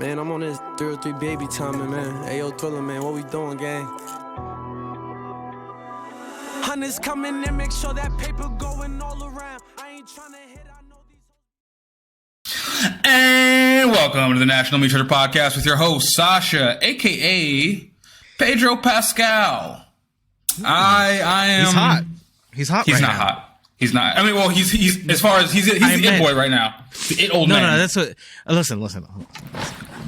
Man, I'm on this 303 baby timing, man. Hey, yo, Thriller, man, what we doing, gang? Hunters coming and make sure that paper going all around. I ain't trying to hit, I know these. And welcome to the National Meat Trader Podcast with your host, Sasha, a.k.a. Pedro Pascal. I am... He's hot. He's hot He's right not now. hot. He's not. I mean, well, he's as far as he's the it boy right now. The it old man. No, that's what. Listen.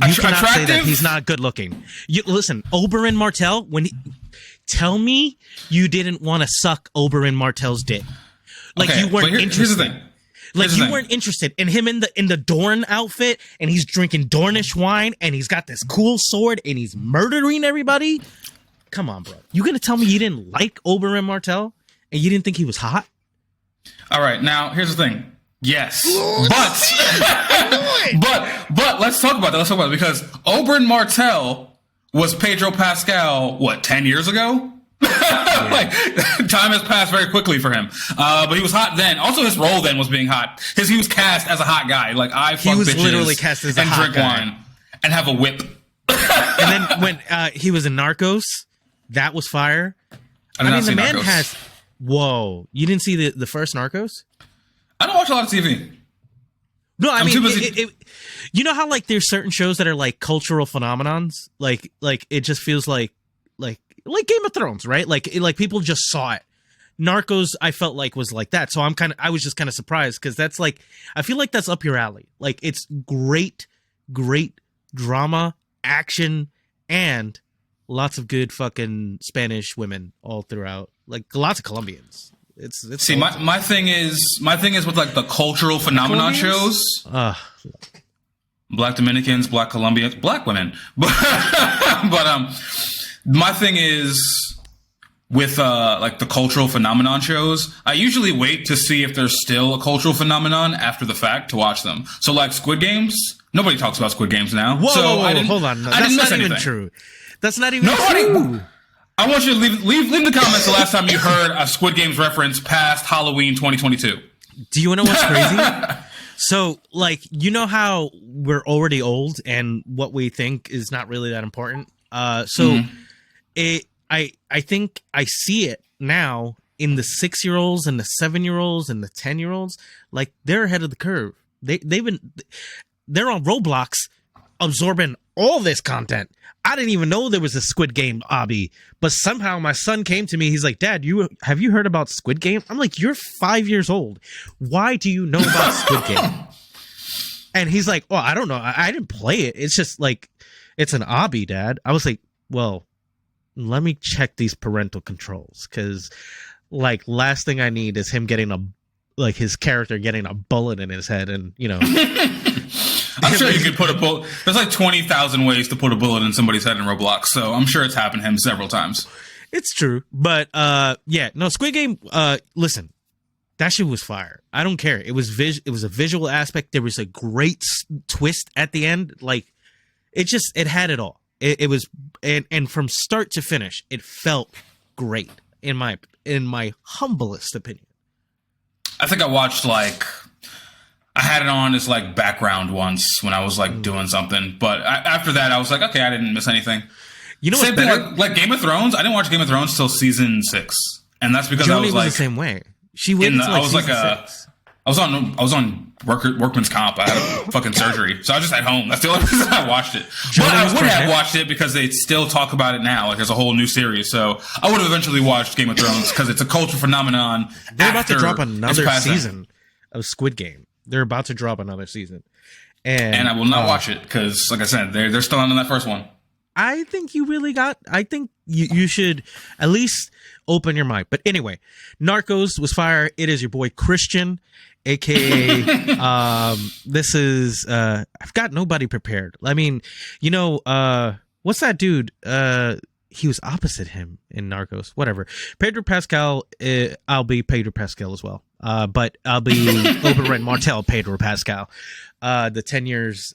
You cannot say that he's not good looking. Listen, Oberyn Martell. Tell me you didn't want to suck Oberyn Martell's dick. Like okay, you weren't interested. Here's the thing. Like you weren't interested in him in the Dorn outfit, and he's drinking Dornish wine, and he's got this cool sword, and he's murdering everybody. Come on, bro. You gonna tell me you didn't like Oberyn Martell, and you didn't think he was hot? All right, now here's the thing. Yes, but let's talk about that. Let's talk about it because Oberyn Martell was Pedro Pascal 10 years ago. Like time has passed very quickly for him. But he was hot then. Also, his role then was being hot. He was cast as a hot guy. Like he was bitches literally cast as a and hot drink guy. wine and have a whip. And then when he was in Narcos, that was fire. I mean, the man has. Whoa! You didn't see the first Narcos? I don't watch a lot of TV. No, I mean, too busy. you know how like there's certain shows that are like cultural phenomenons, like it just feels like Game of Thrones, right? Like people just saw it. Narcos, I felt like was like that, so I was just kind of surprised because that's like I feel like that's up your alley. Like it's great drama, action, and lots of good fucking Spanish women all throughout. Like lots of Colombians. It's see my thing is with like the cultural phenomenon shows. Black Dominicans, Black Colombians, Black women. But my thing is with like the cultural phenomenon shows. I usually wait to see if there's still a cultural phenomenon after the fact to watch them. So like Squid Games, nobody talks about Squid Games now. Whoa, hold on. No, that's not even true. That's not even true. I want you to leave in the comments the last time you heard a Squid Games reference past Halloween 2022. Do you know what's crazy? So, like, you know how we're already old and what we think is not really that important? I think I see it now in the 6-year-olds and the 7-year-olds and the 10-year-olds. Like, they're ahead of the curve. They're on Roblox absorbing all this content. I didn't even know there was a Squid Game obby, but somehow my son came to me. He's like, "Dad, have you heard about Squid Game?" I'm like, "You're 5 years old. Why do you know about Squid Game?" And he's like, "Oh, I don't know. I didn't play it. It's just like, it's an obby, Dad." I was like, "Well, let me check these parental controls, because like last thing I need is him getting his character getting a bullet in his head, and you know." I'm sure you could put a bullet. There's like 20,000 ways to put a bullet in somebody's head in Roblox, so I'm sure it's happened to him several times. It's true, but Squid Game. Listen, that shit was fire. I don't care. It was a visual aspect. There was a great twist at the end. Like it had it all. It was and from start to finish, it felt great in my humblest opinion. I think I watched I had it on as like background once when I was like doing something, but after that I was like, okay, I didn't miss anything. You know, same thing like Game of Thrones. I didn't watch Game of Thrones till season 6, and that's because Joni I was like the same way. She waited until season 6. I was on workman's comp. I had a fucking surgery, so I was just at home. That's the only reason I watched it. But I would have watched it because they still talk about it now. Like there's a whole new series, so I would have eventually watched Game of Thrones because it's a cultural phenomenon. They're about to drop another season of Squid Game. They're about to drop another season, and I will not watch it because, like I said, they're still on that first one. I think you really got. I think you should at least open your mind. But anyway, Narcos was fire. It is your boy Christian, aka this is I've got nobody prepared. I mean, you know, what's that dude? He was opposite him in Narcos. Whatever. Pedro Pascal. I'll be Pedro Pascal as well. But I'll be Oberyn Martell Pedro Pascal, the 10 years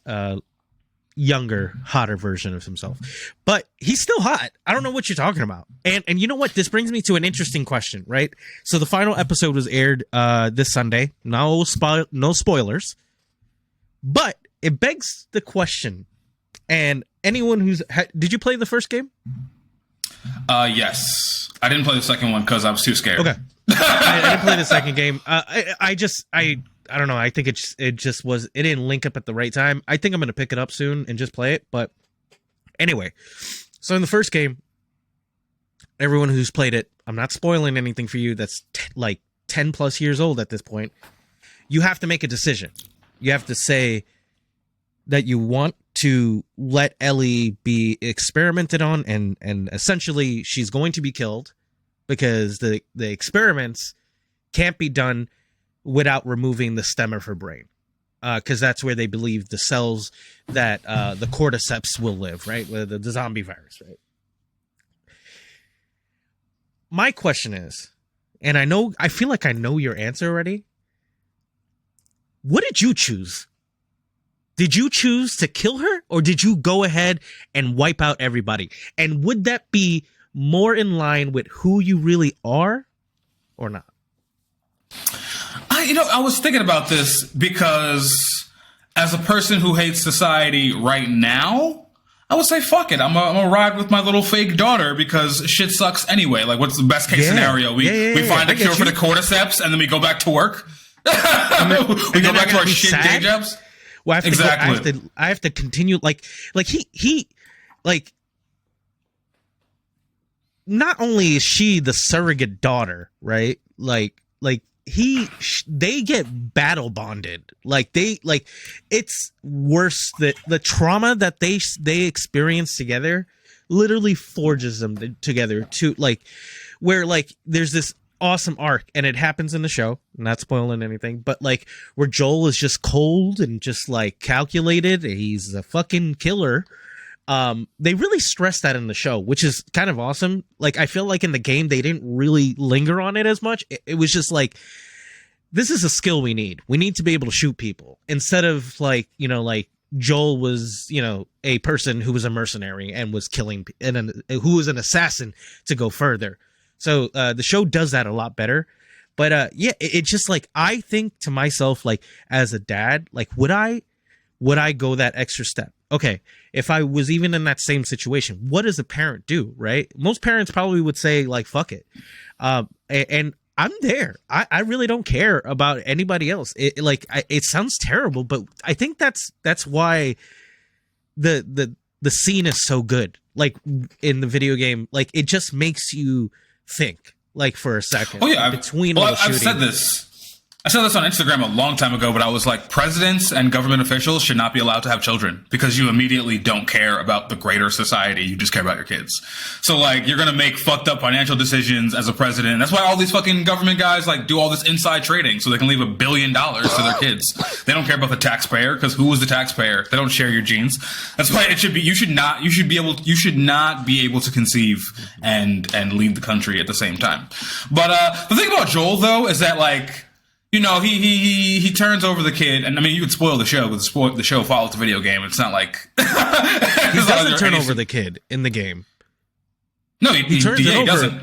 younger, hotter version of himself. But he's still hot. I don't know what you're talking about. And you know what? This brings me to an interesting question, right? So the final episode was aired this Sunday. No spoilers. But it begs the question And anyone who's did you play the first game? Yes. I didn't play the second one because I was too scared. Okay. I didn't play the second game. I don't know. I think it didn't link up at the right time. I think I'm going to pick it up soon and just play it. But anyway, so in the first game, everyone who's played it, I'm not spoiling anything for you that's like 10 plus years old at this point. You have to make a decision. You have to say that you want to let Ellie be experimented on, and essentially she's going to be killed because the experiments can't be done without removing the stem of her brain, because that's where they believe the cells that the cordyceps will live, right? The zombie virus, right? My question is, and I feel like I know your answer already. What did you choose? Did you choose to kill her, or did you go ahead and wipe out everybody? And would that be more in line with who you really are or not? I was thinking about this because as a person who hates society right now, I would say, fuck it. I'm gonna ride with my little fake daughter because shit sucks anyway. Like, what's the best case scenario? We find a cure for the cordyceps and then we go back to work. We go back to our shit day jobs. Well, I have to continue. Like he not only is she the surrogate daughter, right? They get battle bonded. It's worse that the trauma that they experience together literally forges them together to where there's this awesome arc, and it happens in the show, not spoiling anything, but where Joel is just cold and just calculated. He's a fucking killer. They really stress that in the show, which is kind of awesome. I feel like in the game they didn't really linger on it as much. It was just this is a skill we need. We need to be able to shoot people instead of Joel was, a person who was a mercenary and was killing, and who was an assassin to go further. So the show does that a lot better. But it's just I think to myself, as a dad, would I go that extra step? Okay, if I was even in that same situation, what does a parent do, right? Most parents probably would say fuck it. And I'm there. I really don't care about anybody else. It sounds terrible, but I think that's why the scene is so good. In the video game, it just makes you think for a second. Oh yeah, between all the shooting. I said this on Instagram a long time ago, but I was like, presidents and government officials should not be allowed to have children because you immediately don't care about the greater society. You just care about your kids. So you're going to make fucked up financial decisions as a president. That's why all these fucking government guys do all this inside trading so they can leave $1 billion to their kids. They don't care about the taxpayer because who is the taxpayer? They don't share your genes. That's why it should be, you should not be able to conceive and lead the country at the same time. But, the thing about Joel though is that he turns over the kid, and I mean, you could spoil the show because the show follows the video game. It's not he doesn't turn over the kid in the game. No, he turns it over, doesn't.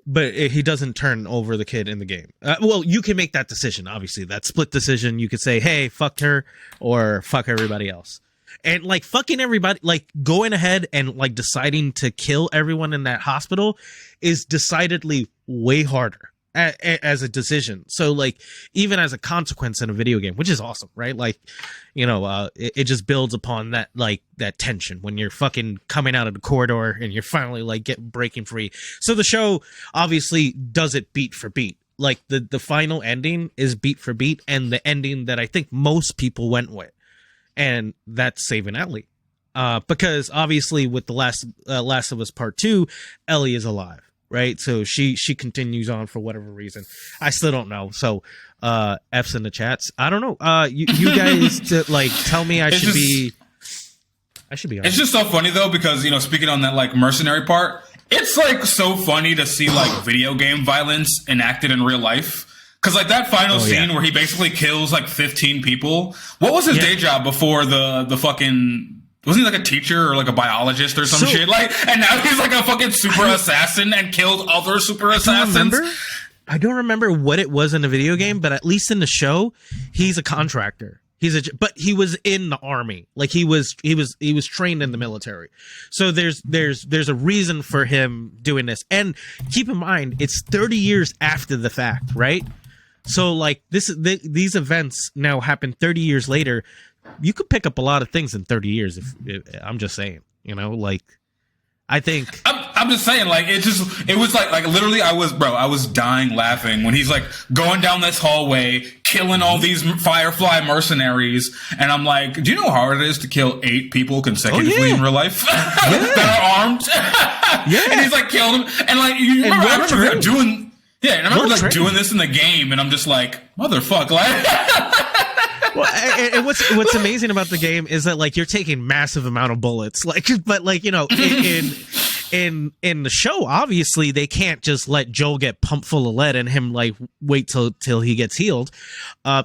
But he doesn't turn over the kid in the game. Well, you can make that decision. Obviously, that split decision. You could say, "Hey, fuck her," or "Fuck everybody else." And fucking everybody, going ahead and deciding to kill everyone in that hospital is decidedly way harder as a decision. So even as a consequence in a video game, which is awesome, right? It just builds upon that that tension when you're fucking coming out of the corridor and you're finally breaking free. So the show obviously does it beat for beat. The final ending is beat for beat, and the ending that I think most people went with, and that's saving Ellie. Because obviously with the Last of Us Part 2, Ellie is alive. Right, so she continues on for whatever reason. I still don't know. So, F's in the chats. I don't know. You guys tell me I should be on. It's just so funny though because speaking on that mercenary part, it's so funny to see video game violence enacted in real life. Because that final scene where he basically kills 15 people. What was his day job before the fucking? Wasn't he a teacher or a biologist or some shit? And now he's a fucking super assassin and killed other super assassins. I don't remember what it was in the video game, but at least in the show, he's a contractor. But he was in the army. Like he was trained in the military. So there's a reason for him doing this. And keep in mind, it's 30 years after the fact, right? So like these events now happen 30 years later. You could pick up a lot of things in 30 years. If I'm just saying, like I think I'm just saying, like, it was like literally I was dying laughing when he's like going down this hallway, killing all these Firefly mercenaries. And I'm like, do you know how hard it is to kill 8 people consecutively in real life that are armed? And he's like killing them. And like, I remember doing this in the game. And I'm just like, motherfucker. Like, well, and what's amazing about the game is that like you're taking massive amount of bullets, like, but like in the show, obviously they can't just let Joel get pumped full of lead and him like wait till he gets healed.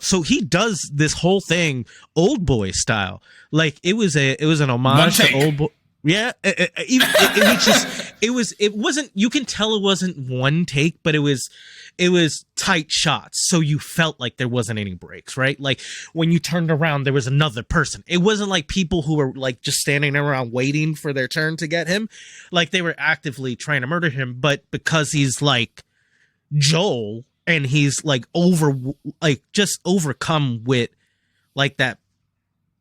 So he does this whole thing Old Boy style. Like it was an homage to Old Boy. Yeah, it wasn't. You can tell it wasn't one take, but it was tight shots, so you felt like there wasn't any breaks, right? Like when you turned around, there was another person. It wasn't like people who were like just standing around waiting for their turn to get him, like they were actively trying to murder him. But because he's like Joel and he's like just overcome with like that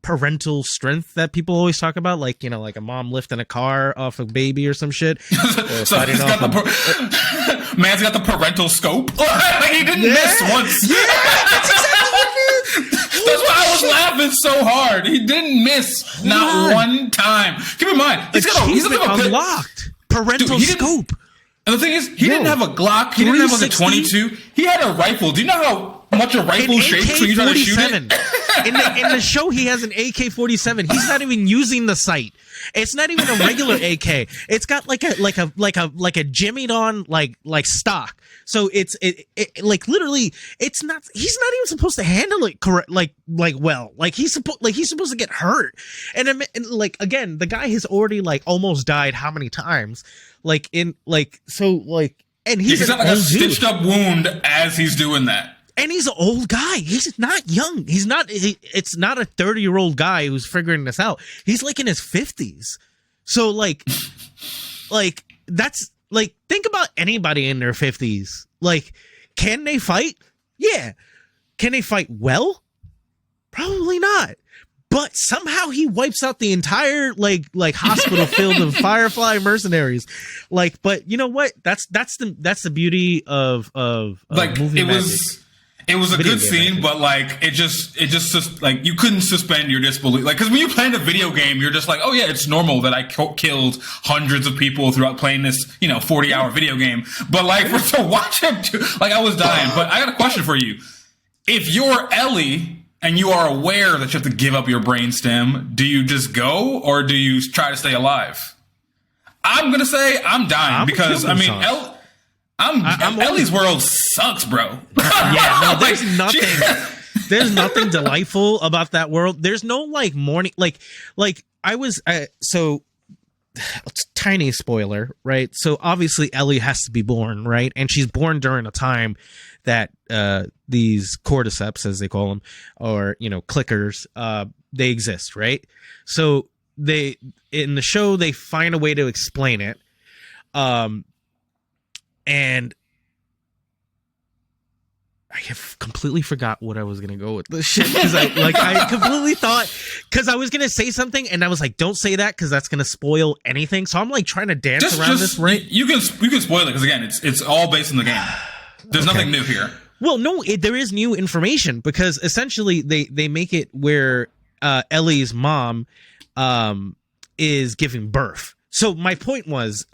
parental strength that people always talk about, like like a mom lifting a car off a baby or some shit. So he's got man's got the parental scope. Like he didn't miss once. Yeah, that's exactly what it is. That's why I was laughing so hard. He didn't miss not one time. Keep in mind, he's unlocked parental scope. And the thing is, he didn't have a Glock. He didn't have like a 22. He had a rifle. Do you know how much a rifle shakes when you try to shoot it? In the show, he has an AK-47. He's not even using the sight. It's not even a regular AK. It's got like a jimmied on like stock. So it like literally, it's not. He's not even supposed to handle it correct. Like well. Like he's supposed to get hurt. And like again, the guy has already like almost died how many times? Like in like so like, and he's got like a stitched up wound as he's doing that. And he's an old guy. He's not young. He's not. It's not a 30-year-old guy who's figuring this out. He's like in his 50s. So like that's like, think about anybody in their 50s. Like, can they fight? Yeah. Can they fight well? Probably not. But somehow he wipes out the entire like hospital filled of Firefly mercenaries. Like, but you know what? That's the beauty of like movie it magic. It was a good scene, but like it just like you couldn't suspend your disbelief. Like, because when you play in a video game, you're just like, oh yeah, it's normal that I killed hundreds of people throughout playing this 40-hour video game. But like to watch him like I was dying. But I got a question for you: if you're Ellie and you are aware that you have to give up your brainstem, do you just go or do you try to stay alive? I'm gonna say I'm dying because I mean Ellie's world sucks, bro. Yeah, no, there's nothing. There's nothing delightful about that world. There's no like morning, like I was so tiny spoiler, right? So obviously Ellie has to be born, right? And she's born during a time that these cordyceps, as they call them, or clickers, they exist, right? So they in the show they find a way to explain it. And I have completely forgot what I was gonna go with this shit because I completely thought because I was gonna say something and I was like, don't say that because that's gonna spoil anything. So I'm like trying to dance around this. Right? You can spoil it because again, it's all based in the game. There's nothing new here. Well, no, there is new information because essentially they make it where Ellie's mom is giving birth. So my point is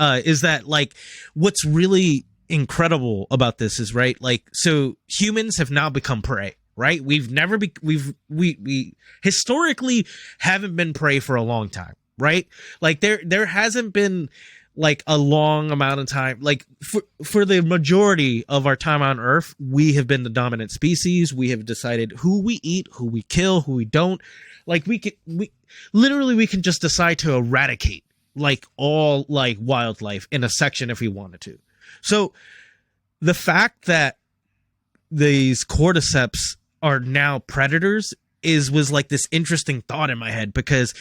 that like what's really incredible about this is right, like so humans have now become prey, right? We've never we historically haven't been prey for a long time, right? Like there hasn't been like a long amount of time, like for the majority of our time on Earth, we have been the dominant species. We have decided who we eat, who we kill, who we don't. Like we can just decide to eradicate like all like wildlife in a section if we wanted to. So the fact that these cordyceps are now predators was like this interesting thought in my head, because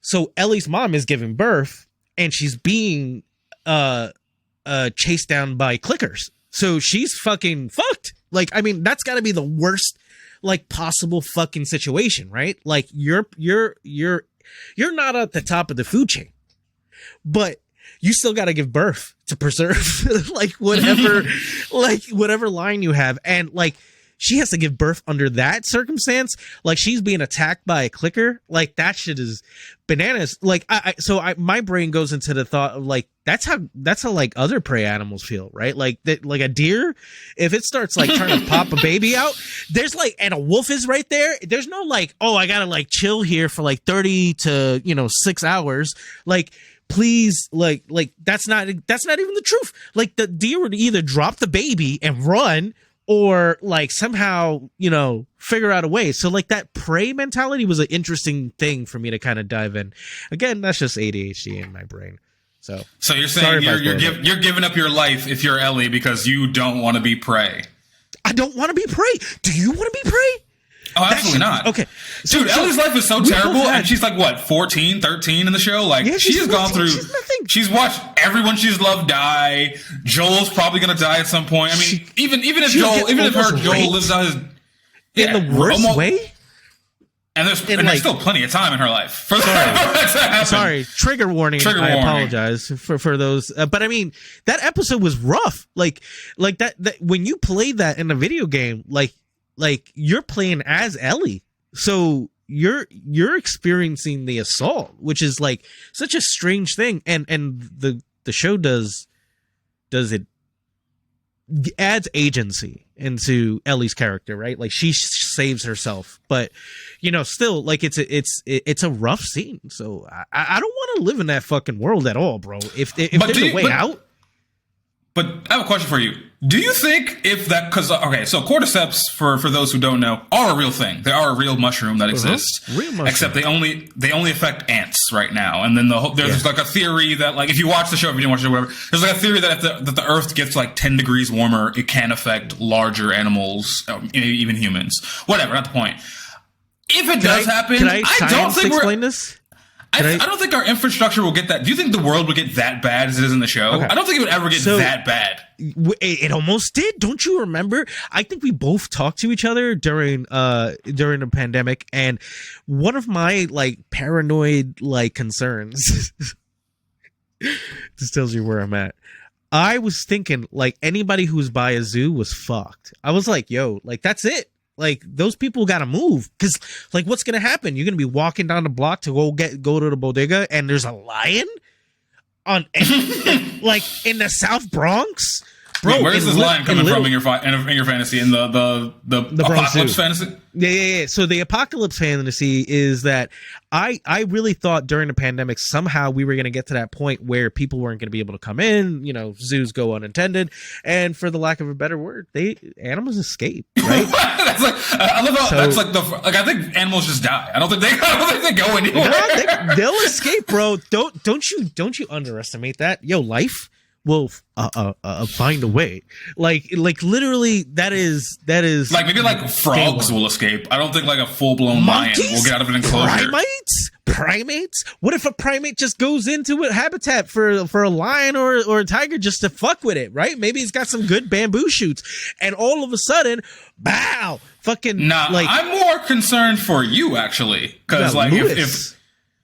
so Ellie's mom is giving birth and she's being chased down by clickers. So she's fucking fucked. Like, I mean, that's got to be the worst like possible fucking situation, right? Like you're not at the top of the food chain, but you still got to give birth to preserve like whatever line you have. And like, she has to give birth under that circumstance. Like, she's being attacked by a clicker. Like, that shit is bananas. Like, my brain goes into the thought of like, that's how like other prey animals feel, right? Like that, like a deer, if it starts like trying to pop a baby out, there's like, and a wolf is right there. There's no like, oh, I gotta like chill here for like 30 to 6 hours. Like, please, like that's not even the truth. Like, the deer would either drop the baby and run, or like somehow, figure out a way. So like that prey mentality was an interesting thing for me to kind of dive in. Again, that's just ADHD in my brain. So you're saying you're giving up your life if you're Ellie because you don't want to be prey. I don't want to be prey. Do you want to be prey? Oh, absolutely not. Okay. Dude, Ellie's life is so terrible, and she's like, what, 14, 13 in the show? Like, yeah, she's gone through... She's watched everyone she's loved die. Joel's probably going to die at some point. I mean, even if Joel lives out his... In the worst way? And there's still plenty of time in her life for Sorry, trigger warning. I apologize for those. But I mean, that episode was rough. Like that when you played that in a video game, like you're playing as Ellie, so you're experiencing the assault, which is like such a strange thing, and the show does it adds agency into Ellie's character, right? Like, she saves herself, but still, like, it's a rough scene. So I don't want to live in that fucking world at all, bro. If there's a way out. But I have a question for you. Do you think so cordyceps, for those who don't know, are a real thing. They are a real mushroom that exists. Real mushroom. Except they only affect ants right now. And then there's like a theory that, like, if you watch the show, if you didn't watch it, whatever, there's like a theory that if the Earth gets like 10 degrees warmer, it can affect larger animals, even humans. Whatever, not the point. If it does happen, I don't think explain this. I don't think our infrastructure will get that. Do you think the world would get that bad as it is in the show? Okay. I don't think it would ever get that bad. It almost did. Don't you remember? I think we both talked to each other during the pandemic, and one of my like paranoid like concerns this tells you where I'm at. I was thinking like anybody who's by a zoo was fucked. I was like, yo, like that's it. Like, those people got to move, because like, what's going to happen? You're going to be walking down the block to go to the bodega, and there's a lion like in the South Bronx. Bro, wait, where's this lion coming from in your fantasy? In the apocalypse fantasy? Yeah. So the apocalypse fantasy is that I really thought during the pandemic somehow we were going to get to that point where people weren't going to be able to come in. Zoos go unattended, and for the lack of a better word, animals escape. Right? That's like I love how that's like I think animals just die. I don't think they go anywhere. No, they'll escape, bro. Don't you underestimate that. Yo, life will find a way. Like literally that is like maybe like frogs will escape. I don't think like a full-blown lion will get out of an enclosure. Primates? What if a primate just goes into a habitat for a lion or a tiger just to fuck with it, right? Maybe he's got some good bamboo shoots, and all of a sudden, bow, fucking. Nah, like, I'm more concerned for you actually, because like if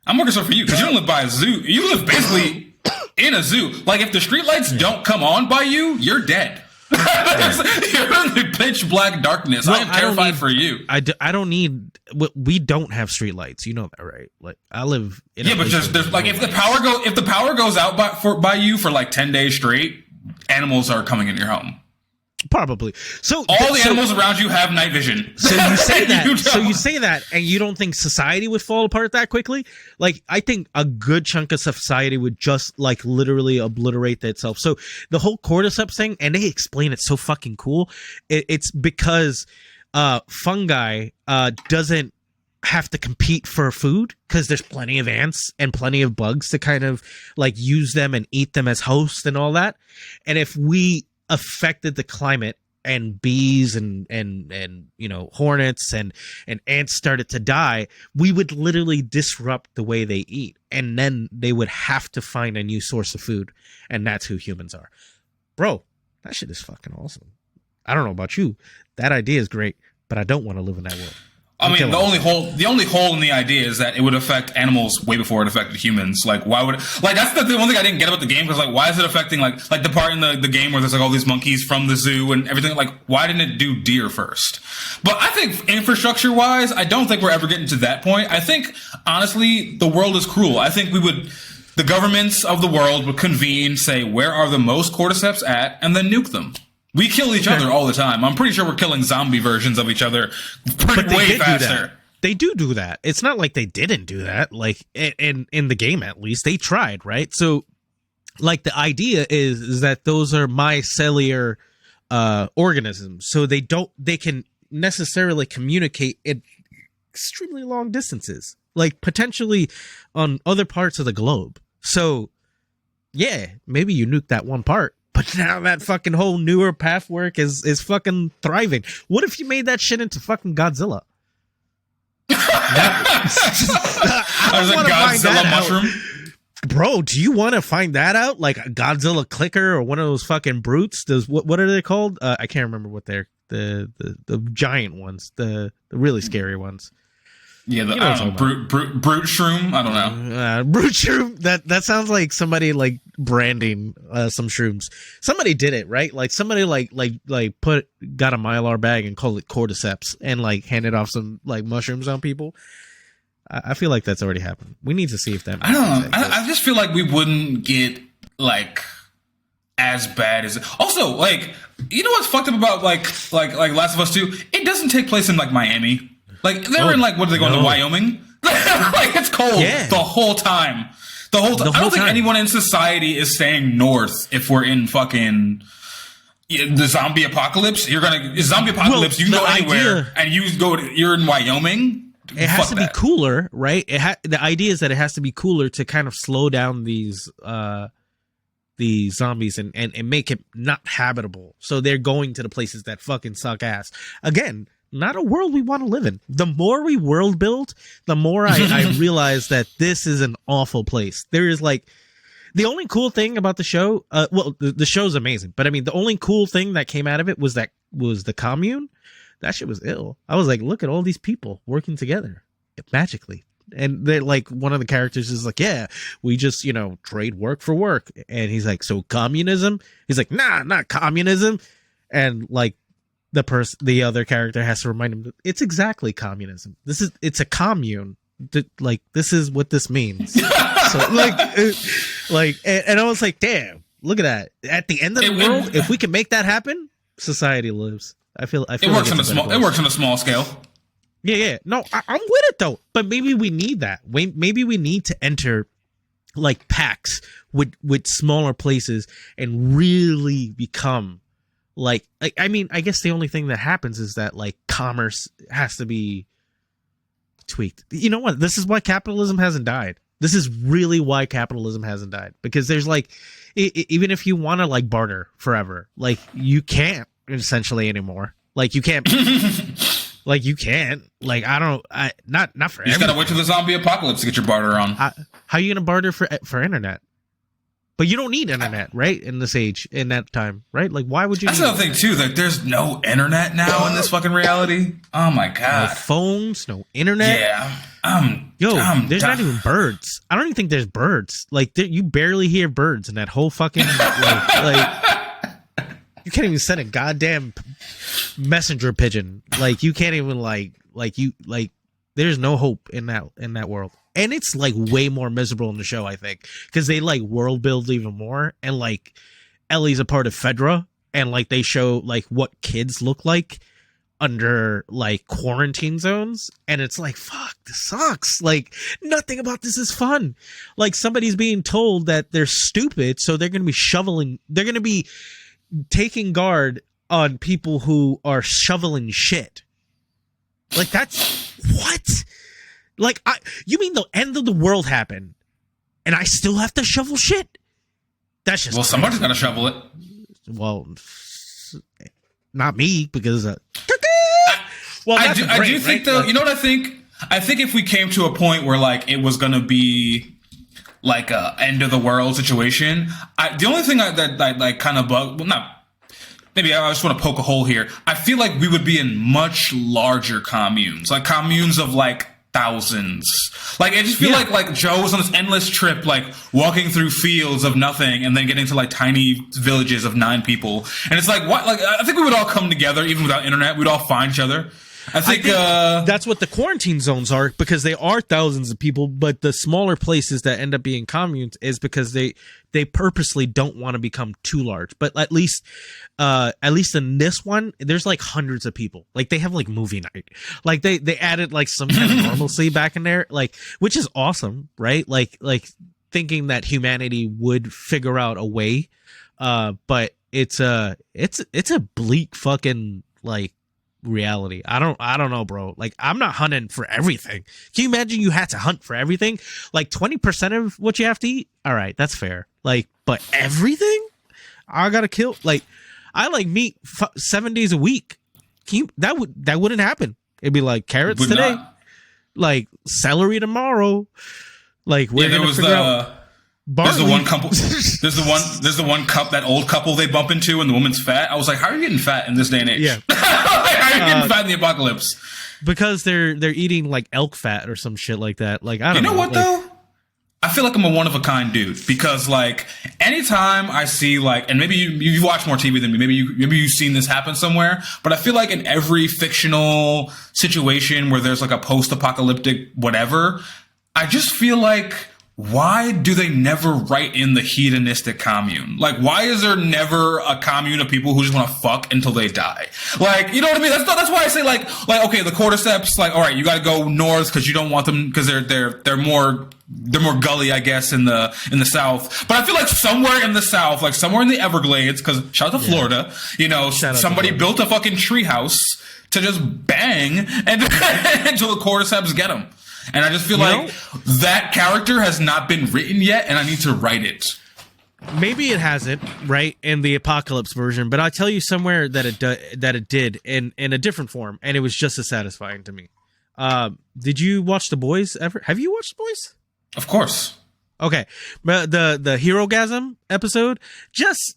I'm more concerned for you because you don't live by a zoo. You live basically in a zoo. Like, if the streetlights don't come on by you, you're dead. You're in the pitch black darkness. Well, I am terrified for you. I don't need. We don't have streetlights. You know that, right? Like, I live in. Yeah, but there's like if the power goes out by you for like 10 days straight, animals are coming into your home. Probably. So all the animals around you have night vision. So you say that. You say that, and you don't think society would fall apart that quickly? Like, I think a good chunk of society would just like literally obliterate itself. So the whole cordyceps thing, and they explain it so fucking cool. It's because fungi doesn't have to compete for food, because there's plenty of ants and plenty of bugs to kind of like use them and eat them as hosts and all that. And if we affected the climate and bees and hornets and ants started to die, we would literally disrupt the way they eat, and then they would have to find a new source of food, and that's who humans are. Bro, that shit is fucking awesome. I don't know about you, that idea is great, but I don't want to live in that world. I mean, the only hole in the idea is that it would affect animals way before it affected humans. Like, why would that's the one thing I didn't get about the game, because like, why is it affecting like the part in the game where there's like all these monkeys from the zoo and everything? Like, why didn't it do deer first? But I think infrastructure wise, I don't think we're ever getting to that point. I think honestly, the world is cruel. I think the governments of the world would convene, say, where are the most cordyceps at, and then nuke them. We kill each other all the time. I'm pretty sure we're killing zombie versions of each other way faster. They do that. It's not like they didn't do that. Like in the game, at least they tried, right? So, like the idea is that those are mycellular organisms, so they can necessarily communicate at extremely long distances, like potentially on other parts of the globe. So, yeah, maybe you nuke that one part. But now that fucking whole newer pathwork is fucking thriving. What if you made that shit into fucking Godzilla? I was a Godzilla mushroom. Bro, do you want to find that out? Like a Godzilla clicker or one of those fucking brutes? Those what are they called? I can't remember what they're the giant ones, the really scary ones. Yeah, I don't know, brute shroom. I don't know. Brute shroom. That sounds like somebody like branding some shrooms. Somebody did it, right? Like somebody got a Mylar bag and called it cordyceps and like handed off some like mushrooms on people. I feel like that's already happened. We need to see if that. I don't know. I just feel like we wouldn't get like as bad as. Also, like, you know what's fucked up about like Last of Us 2? It doesn't take place in like Miami. Like, they're in, like, what are they going to, Wyoming? Like, it's cold the whole time. I don't think anyone in society is staying north if we're in fucking the zombie apocalypse. You can go anywhere, and you're in Wyoming. It has to be cooler, right? The idea is that it has to be cooler to kind of slow down these zombies and make it not habitable. So they're going to the places that fucking suck ass. Again, not a world we want to live in. The more we world build, the more I realize that this is an awful place. There is like the only cool thing about the show. The show's amazing, but I mean, the only cool thing that came out of it was the commune. That shit was ill. I was like, look at all these people working together magically. And they're like, one of the characters is like, yeah, we just, trade work for work. And he's like, so communism? He's like, nah, not communism. And like, the other character has to remind him it's exactly communism. It's a commune. Like, this is what this means. So and I was like, damn, look at that. At the end of the world, if we can make that happen, society lives. I feel it works on a small scale. Yeah. No, I'm with it though. But maybe we need that. Maybe we need to enter like packs with smaller places and really become like I mean, I guess the only thing that happens is that like commerce has to be tweaked. You know what? This is why capitalism hasn't died. This is really why capitalism hasn't died, because there's like, even if you want to like barter forever, like you can't essentially anymore. Like you can't. Like you can't. Like not for. You just gotta wait till the zombie apocalypse to get your barter on. How are you gonna barter for internet? But you don't need internet, right? In this age, in that time, right? Like, why would you? That's another thing too. Like, there's no internet now in this fucking reality. Oh my god! No phones, no internet. Yeah. There's not even birds. I don't even think there's birds. Like, you barely hear birds in that whole fucking like you can't even send a goddamn messenger pigeon. Like, you can't even like there's no hope in that world. And it's like way more miserable in the show, I think, because they like world build even more. And like Ellie's a part of Fedra, and like they show like what kids look like under like quarantine zones. And it's like, fuck, this sucks. Like, nothing about this is fun. Like, somebody's being told that they're stupid, so they're going to be taking guard on people who are shoveling shit. Like, that's what? Like, you mean the end of the world happened, and I still have to shovel shit? That's just somebody's gonna shovel it. Well, not me because well, I do think though. You know what I think? I think if we came to a point where like it was gonna be like a end of the world situation, the only thing that like kind of maybe I just want to poke a hole here. I feel like we would be in much larger communes, like communes of like thousands. Like I just feel like Joe was on this endless trip, like walking through fields of nothing and then getting to like tiny villages of 9 people. And it's like, what? Like I think we would all come together even without internet. We'd all find each other. I think that's what the quarantine zones are, because they are thousands of people, but the smaller places that end up being communes is because they purposely don't want to become too large. But at least in this one, there's like hundreds of people. Like they have like movie night. Like they added like some kind of normalcy back in there, like, which is awesome, right? Like thinking that humanity would figure out a way. But it's a bleak fucking like reality. I don't know, bro. Like I'm not hunting for everything. Can you imagine you had to hunt for everything? Like 20% of what you have to eat? All right, that's fair. Like, but everything I gotta kill. Like I like meat 7 days a week. That wouldn't happen. It'd be like carrots today, like celery tomorrow. Like we're gonna figure out. Barley. There's the one couple. There's the one cup. That old couple they bump into, and the woman's fat. I was like, how are you getting fat in this day and age? Yeah, how are you getting fat in the apocalypse? Because they're eating like elk fat or some shit like that. Like I don't know. You know what though? I feel like I'm a one of a kind dude, because like anytime I see like, and maybe you watch more TV than me. Maybe you've seen this happen somewhere. But I feel like in every fictional situation where there's like a post-apocalyptic whatever, I just feel like, why do they never write in the hedonistic commune? Like, why is there never a commune of people who just want to fuck until they die? Like, you know what I mean? That's why I say like, okay, the cordyceps, like, all right, you got to go north because you don't want them because they're more gully, I guess, in the south. But I feel like somewhere in the south, like somewhere in the Everglades, because shout out to Florida, you know, somebody built a fucking treehouse to just bang and until the cordyceps get them. And I just feel like that character has not been written yet, and I need to write it. Maybe it hasn't, right, in the apocalypse version, but I'll tell you somewhere that it did in a different form, and it was just as satisfying to me. Did you watch The Boys ever? Have you watched The Boys? Of course. Okay, but the Hero-gasm episode, just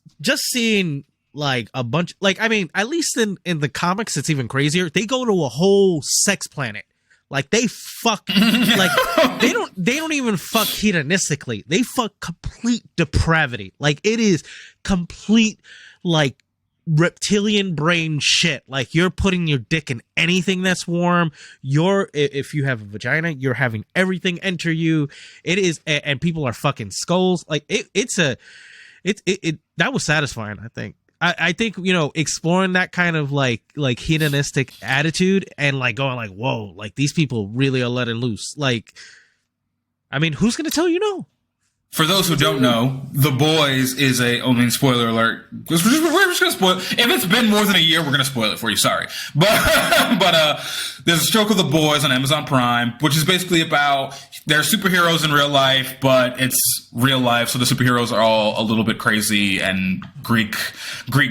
seeing like a bunch, like, I mean, at least in the comics, it's even crazier. They go to a whole sex planet. Like they fuck, like they don't even fuck hedonistically. They fuck complete depravity. Like it is complete like reptilian brain shit. Like you're putting your dick in anything that's warm. If you have a vagina, you're having everything enter you. It is, and people are fucking skulls. Like that was satisfying, I think. I think, you know, exploring that kind of like hedonistic attitude and like going like, whoa, like these people really are letting loose. Like, I mean, who's going to tell you no? For those who don't know, The Boys is spoiler alert. We're just going to spoil. If it's been more than a year, we're going to spoil it for you. Sorry. But there's a show called The Boys on Amazon Prime, which is basically about, they're superheroes in real life, but it's real life. So the superheroes are all a little bit crazy and Greek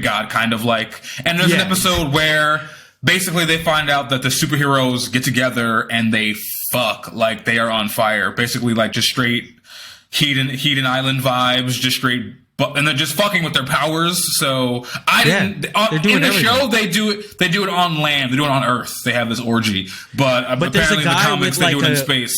god kind of like. And there's an episode where basically they find out that the superheroes get together and they fuck like they are on fire. Basically like just straight Heathen Island vibes, just straight, and they're just fucking with their powers. So in the show they do it on land, they do it on Earth. They have this orgy, but apparently in the comics they do it in space.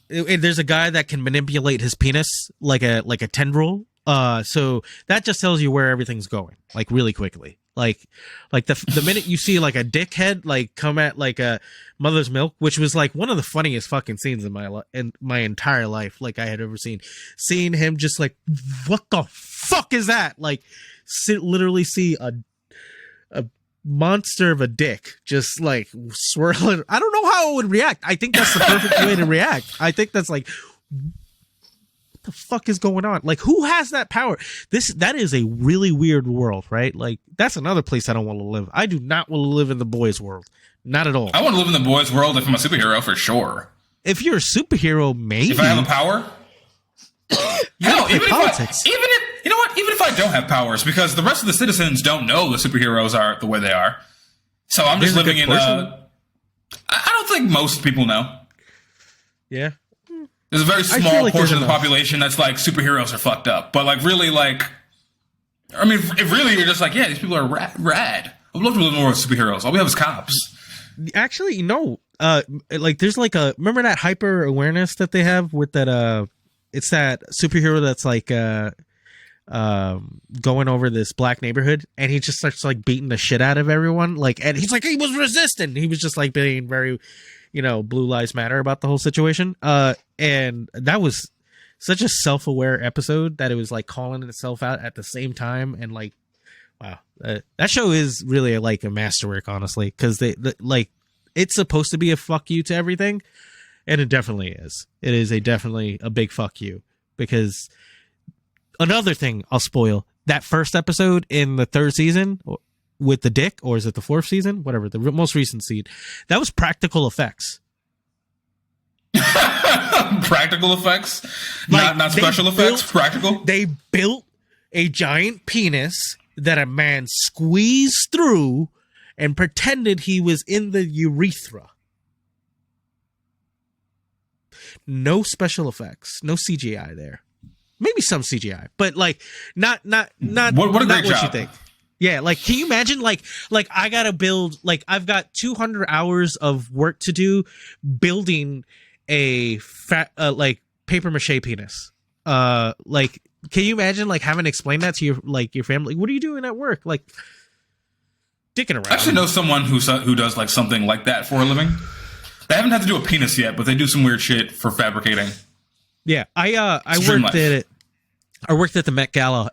There's a guy that can manipulate his penis like a tendril. So that just tells you where everything's going, like really quickly. Like the minute you see like a dickhead like come at like a mother's milk, which was like one of the funniest fucking scenes in my entire life, like I had ever seen. Seeing him just like, what the fuck is that? Like, literally see a monster of a dick just like swirling. I don't know how it would react. I think that's the perfect way to react. I think that's like, the fuck is going on? Like, who has that power? That is a really weird world, right? Like, that's another place I don't want to live. I do not want to live in the boys' world. Not at all. I want to live in the boys' world if I'm a superhero, for sure. If you're a superhero, maybe. If I have a power? Even You know what? Even if I don't have powers, because the rest of the citizens don't know the superheroes are the way they are. So I'm just living in I don't think most people know. Yeah. There's a very small portion of the population that's like, superheroes are fucked up. But like, really, like, I mean, if really you're just like, yeah, these people are rad. I'd love to live more with superheroes. All we have is cops. Actually, no. Like, there's like remember that hyper awareness that they have with that, it's that superhero that's like, going over this black neighborhood, and he just starts like beating the shit out of everyone. Like, and he's like, he was resistant. He was just like being very, Blue Lives Matter about the whole situation. And that was such a self-aware episode that it was like calling itself out at the same time. And like, wow, that show is really like a masterwork, honestly, because like, it's supposed to be a fuck you to everything. And it definitely is. It is definitely a big fuck you, because another thing I'll spoil, that first episode in the third season with the dick, or is it the fourth season? Whatever, the most recent season, that was practical effects. Practical effects? Like, not special effects? Practical? They built a giant penis that a man squeezed through and pretended he was in the urethra. No special effects, no CGI there. Maybe some CGI, but like not what a not great what job. you think. Yeah, like, can you imagine like I gotta build, like, I've got 200 hours of work to do building a fat like paper mache penis. Like, can you imagine like having to explain that to your family? What are you doing at work? Like, dicking around. I actually know someone who does like something like that for a living. They haven't had to do a penis yet, but they do some weird shit for fabricating. Yeah, I worked at the Met Gala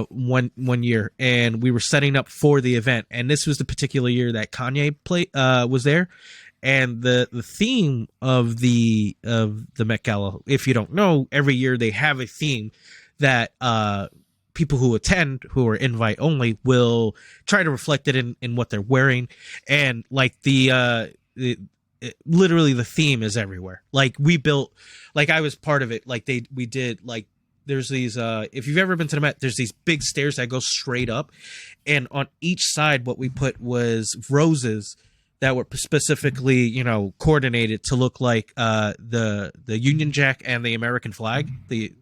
one year, and we were setting up for the event, and this was the particular year that Kanye was there, and the theme of the Met Gala, if you don't know, every year they have a theme that people who attend, who are invite only, will try to reflect it in what they're wearing, and like literally the theme is everywhere. Like, we built, like, I was part of it. Like, we did, like, there's these, if you've ever been to the Met, there's these big stairs that go straight up, and on each side, what we put was roses that were specifically, coordinated to look like, the Union Jack and the American flag, the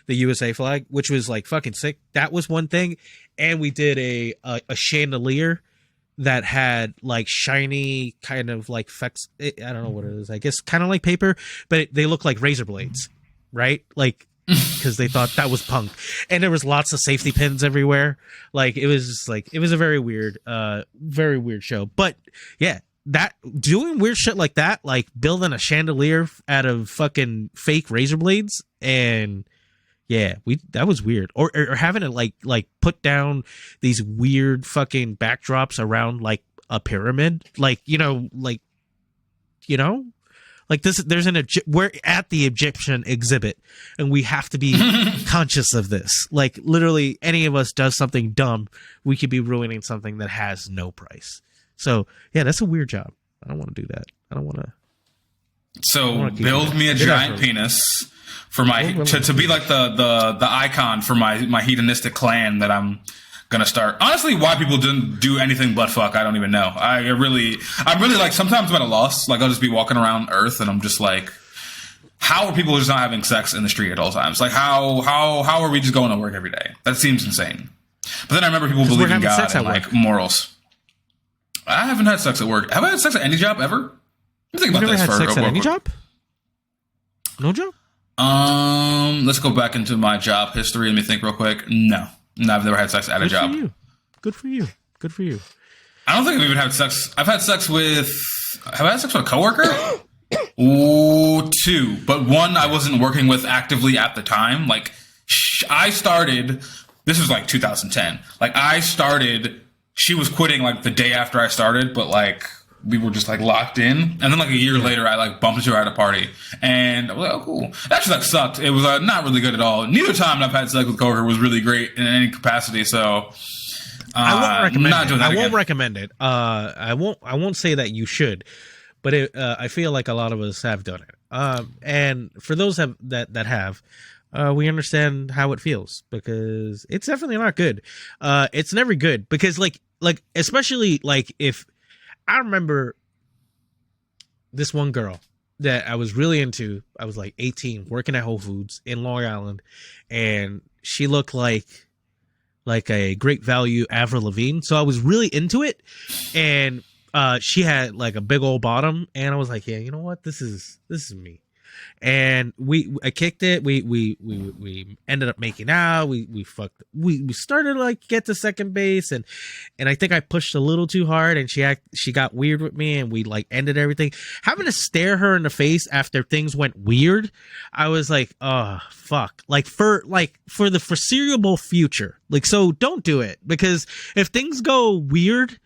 USA flag, which was like fucking sick. That was one thing. And we did a chandelier that had like shiny kind of like effects. I don't know what it is. I guess kind of like paper, but they look like razor blades, right? Like, because they thought that was punk. And there was lots of safety pins everywhere. Like, it was a very weird show. But yeah, that doing weird shit like that, like building a chandelier out of fucking fake razor blades, and yeah, that was weird. Or having to like put down these weird fucking backdrops around like a pyramid, like this. We're at the Egyptian exhibit, and we have to be conscious of this. Like, literally, any of us does something dumb, we could be ruining something that has no price. So yeah, that's a weird job. I don't want to do that. I don't want to. So build me a giant penis for my to be like the icon for my hedonistic clan that I'm gonna start. Honestly, why people didn't do anything but fuck, I don't even know. I'm really like, sometimes I'm at a loss. Like, I'll just be walking around Earth and I'm just like, how are people just not having sex in the street at all times? Like, how are we just going to work every day? That seems insane. But then I remember people believe in God and like morals. I haven't had sex at work. Have I had sex at any job ever? Think about this. Had sex at any job? No job? Let's go back into my job history. Let me think real quick. No, I've never had sex at a job. Good for you. I don't think I've even had sex. Have I had sex with a coworker? Ooh, 2. But one I wasn't working with actively at the time. Like, I started, this was like 2010. Like, she was quitting like the day after I started, but like, we were just like locked in. And then like a year later, I like bumped into her at a party, and I was like, oh, cool. That just like sucked. It was not really good at all. Neither time I've had sex with a coworker was really great in any capacity. So I won't recommend it. I won't recommend it. I won't say that you should, but I feel like a lot of us have done it. And for those that have, we understand how it feels, because it's definitely not good. It's never good, because like especially like if I remember this one girl that I was really into. I was like 18, working at Whole Foods in Long Island, and she looked like a Great Value Avril Lavigne. So I was really into it, and she had like a big old bottom, and I was like, yeah, you know what, this is me. And I kicked it. We ended up making out. We started to like get to second base, and I think I pushed a little too hard, and she got weird with me, and we like ended everything. Having to stare her in the face after things went weird, I was like, oh fuck. Like for the foreseeable future, like, so don't do it, because if things go weird,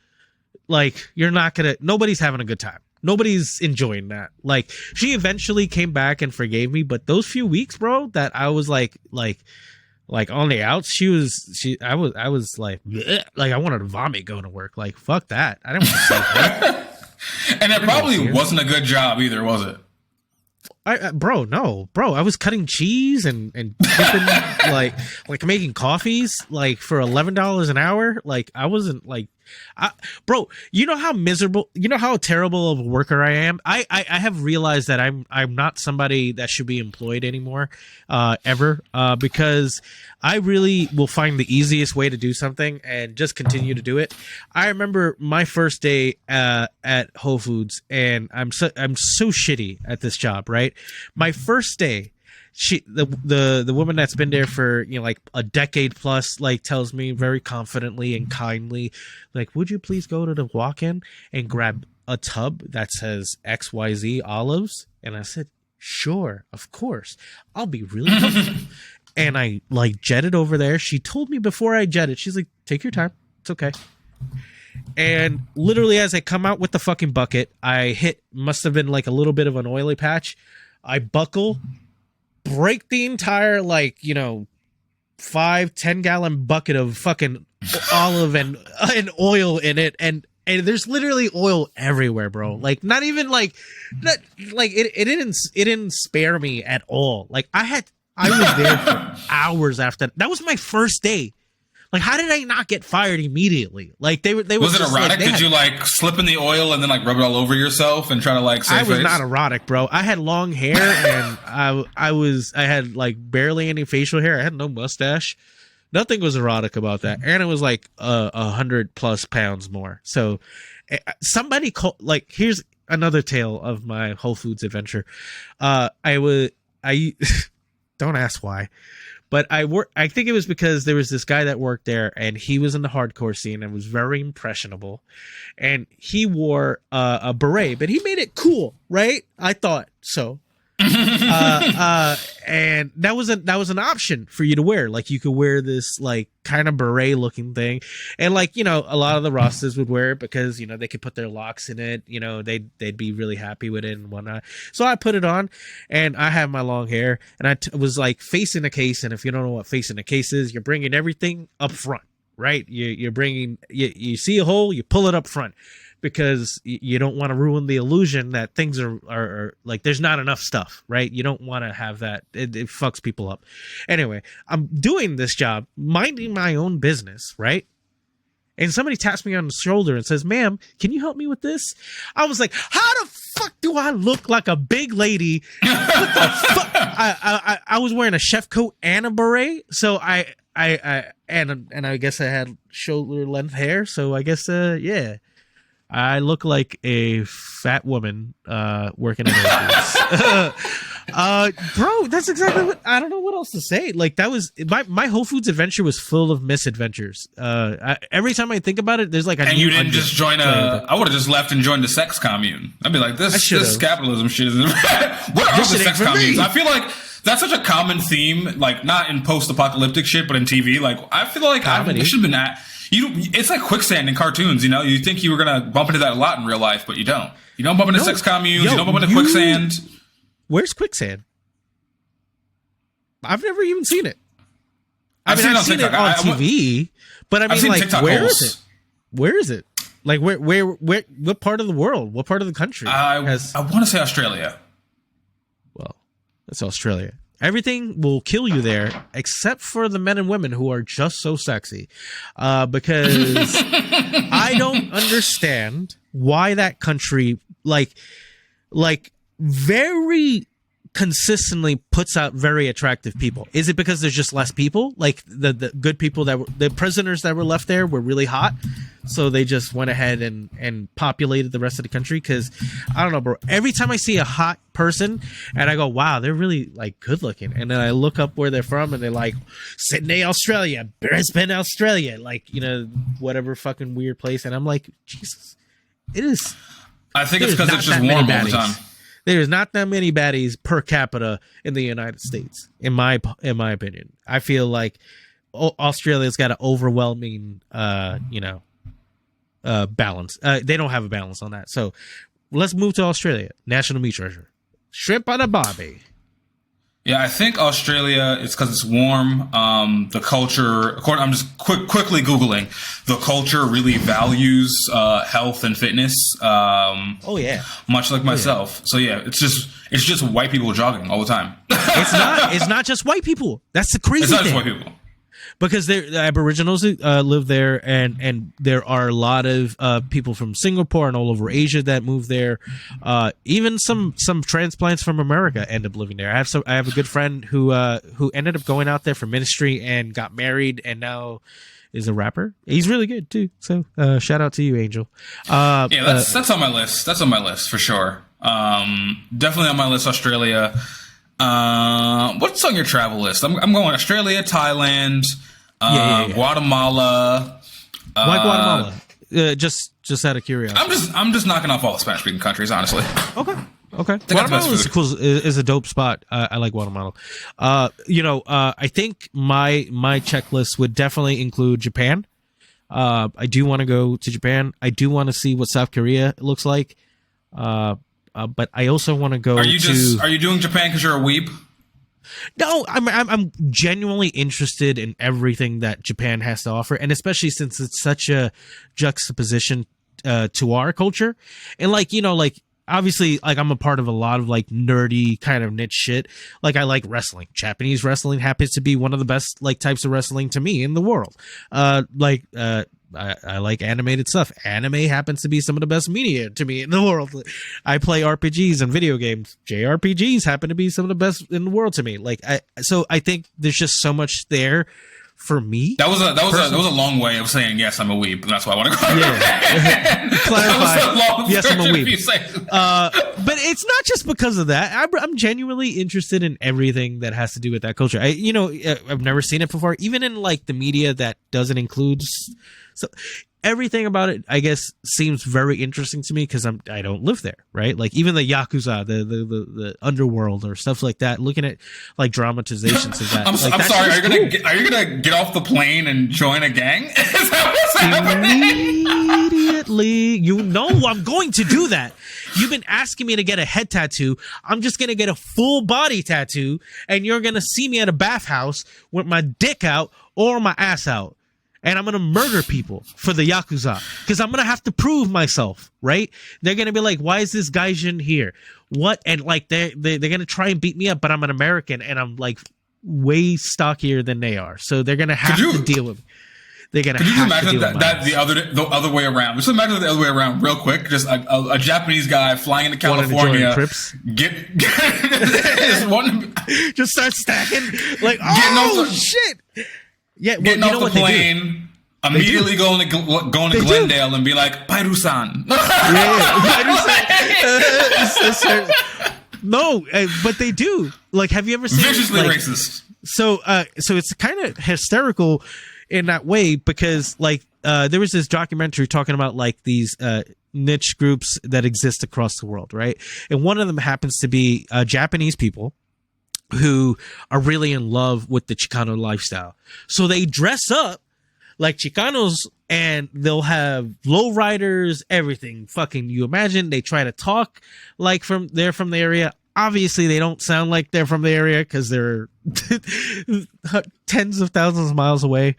like nobody's having a good time. Nobody's enjoying that. Like, she eventually came back and forgave me, but those few weeks, bro, that I was like on the outs, I was like, bleh, like I wanted to vomit going to work. Like, fuck that. I didn't want to see her. And it probably wasn't a good job either, was it? No, I was cutting cheese and dipping, like making coffees, like for $11 an hour. Like, I wasn't like, bro, you know how miserable, you know how terrible of a worker I am. I have realized that I'm not somebody that should be employed anymore, ever, because I really will find the easiest way to do something and just continue to do it. I remember my first day at Whole Foods, and I'm so shitty at this job, right? My first day, the woman that's been there for, you know, like a decade plus, like, tells me very confidently and kindly, like, would you please go to the walk-in and grab a tub that says XYZ olives? And I said, sure, of course, I'll be really comfortable. And I like jetted over there. She told me before I jetted, she's like, take your time, it's okay. And literally as I come out with the fucking bucket, must have been like a little bit of an oily patch. I buckle, break the entire, like, you know, 5-10 gallon bucket of fucking olive and oil in it, and there's literally oil everywhere, bro. Like, not even like that, like it didn't spare me at all. Like, I was there for hours after. That was my first day. Like, how did I not get fired immediately? Like, they were. Was it erotic? Did you like slip in the oil and then like rub it all over yourself and try to like save face? I was not erotic, bro. I had long hair, and I had like barely any facial hair. I had no mustache. Nothing was erotic about that, and it was like 100+ pounds more. So somebody called. Like, here's another tale of my Whole Foods adventure. I don't ask why. But I think it was because there was this guy that worked there, and he was in the hardcore scene and was very impressionable. And he wore a beret, but he made it cool, right? I thought so. And that was an option for you to wear. Like, you could wear this like kind of beret looking thing, and like, you know, a lot of the rosters would wear it because, you know, they could put their locks in it. You know, they'd be really happy with it and whatnot. So I put it on, and I have my long hair, and I was like facing a case. And if you don't know what facing a case is, you're bringing everything up front, right? You're bringing, you see a hole, you pull it up front, because you don't want to ruin the illusion that things are like, there's not enough stuff, right? You don't want to have that. It fucks people up. Anyway, I'm doing this job, minding my own business, right? And somebody taps me on the shoulder and says, ma'am, can you help me with this? I was like, how the fuck do I look like a big lady? What the fuck? I was wearing a chef coat and a beret. So I guess I had shoulder length hair. So I guess, yeah. I look like a fat woman working at Whole Foods. Bro, that's exactly what, I don't know what else to say. Like, that was my Whole Foods adventure was full of misadventures. Every time I think about it, there's like a. And you didn't just join I would have just left and joined the sex commune. I'd be like, this capitalism shit is. What are the sex communes? I feel like that's such a common theme, like not in post-apocalyptic shit, but in TV. Like, I feel like we should have been at. It's like quicksand in cartoons, you know? You think you were going to bump into that a lot in real life, but you don't. You don't bump into sex communes, you don't bump into quicksand. Where's quicksand? I've never even seen it. I've seen it on TV, but I mean, like, TikTok where holes. is it? Where is it? Like, where, what part of the world? What part of the country? I want to say Australia. Well, that's Australia. Everything will kill you there, except for the men and women who are just so sexy. Because I don't understand why that country, like very consistently puts out very attractive people. Is it because there's just less people? Like the good people the prisoners that were left there were really hot, so they just went ahead and populated the rest of the country? Because I don't know, bro. Every time I see a hot person and I go, wow, they're really like good looking, and then I look up where they're from and they're like Sydney, Australia, Brisbane, Australia, like, you know, whatever fucking weird place, and I'm like, Jesus, it is. I think it's because it's just warm all the time. There's not that many baddies per capita in the United States, in my opinion. I feel like Australia's got an overwhelming, balance. They don't have a balance on that. So let's move to Australia. National meat treasure, shrimp on a barbie. Yeah, I think Australia, it's because it's warm. The culture, I'm just quickly Googling, the culture really values health and fitness. Oh, yeah. Much like myself. Yeah. So, yeah, it's just white people jogging all the time. It's not just white people. That's the crazy thing. It's not just white people. Because the Aboriginals live there, and there are a lot of people from Singapore and all over Asia that move there. Even some transplants from America end up living there. I have a good friend who ended up going out there for ministry and got married, and now is a rapper. He's really good too. So shout out to you, Angel. Yeah, that's on my list. That's on my list for sure. Definitely on my list, Australia. What's on your travel list? I'm going Australia, Thailand, Guatemala. Why Guatemala? Just out of curiosity. I'm just knocking off all the Spanish speaking countries, honestly. Okay. Guatemala is a dope spot. I like Guatemala. I think my checklist would definitely include Japan. I do want to go to Japan. I do want to see what South Korea looks like. But I also want to go. Are you doing Japan because you're a weeb? No, I'm genuinely interested in everything that Japan has to offer, and especially since it's such a juxtaposition to our culture. And obviously, I'm a part of a lot of nerdy kind of niche shit. Like, I like wrestling. Japanese wrestling happens to be one of the best types of wrestling to me in the world. I like animated stuff. Anime happens to be some of the best media to me in the world. I play RPGs and video games. JRPGs happen to be some of the best in the world to me. So I think there's just so much there for me. That was a long way of saying yes, I'm a weeb. That's why I want to go. Yeah, clarify. Yes, I'm a weeb. But it's not just because of that. I'm genuinely interested in everything that has to do with that culture. I've never seen it before, even in the media that doesn't include. So everything about it, I guess, seems very interesting to me because I don't live there, right? Even the Yakuza, the underworld or stuff like that. Looking at dramatizations of that. I'm sorry. Are you gonna get off the plane and join a gang? Is that what's happening? Immediately, I'm going to do that. You've been asking me to get a head tattoo. I'm just gonna get a full body tattoo, and you're gonna see me at a bathhouse with my dick out or my ass out. And I'm going to murder people for the Yakuza because I'm going to have to prove myself, right? They're going to be like, why is this Gaijin here? What? And they're going to try and beat me up, but I'm an American and I'm way stockier than they are. So they're going to have to deal with me. They're going to have to deal with me. Could you imagine that the other way around? Just imagine the other way around real quick. Just a Japanese guy flying into California. Just start stacking. Shit. Yeah, getting off the plane, immediately going to Glendale and be like, Pairu-san. No, but they do. Have you ever seen viciously racist? So it's kind of hysterical in that way because there was this documentary talking about these niche groups that exist across the world, right? And one of them happens to be Japanese people who are really in love with the Chicano lifestyle. So they dress up like Chicanos and they'll have lowriders, everything. Fucking, you imagine they try to talk from the area. Obviously, they don't sound like they're from the area because they're tens of thousands of miles away.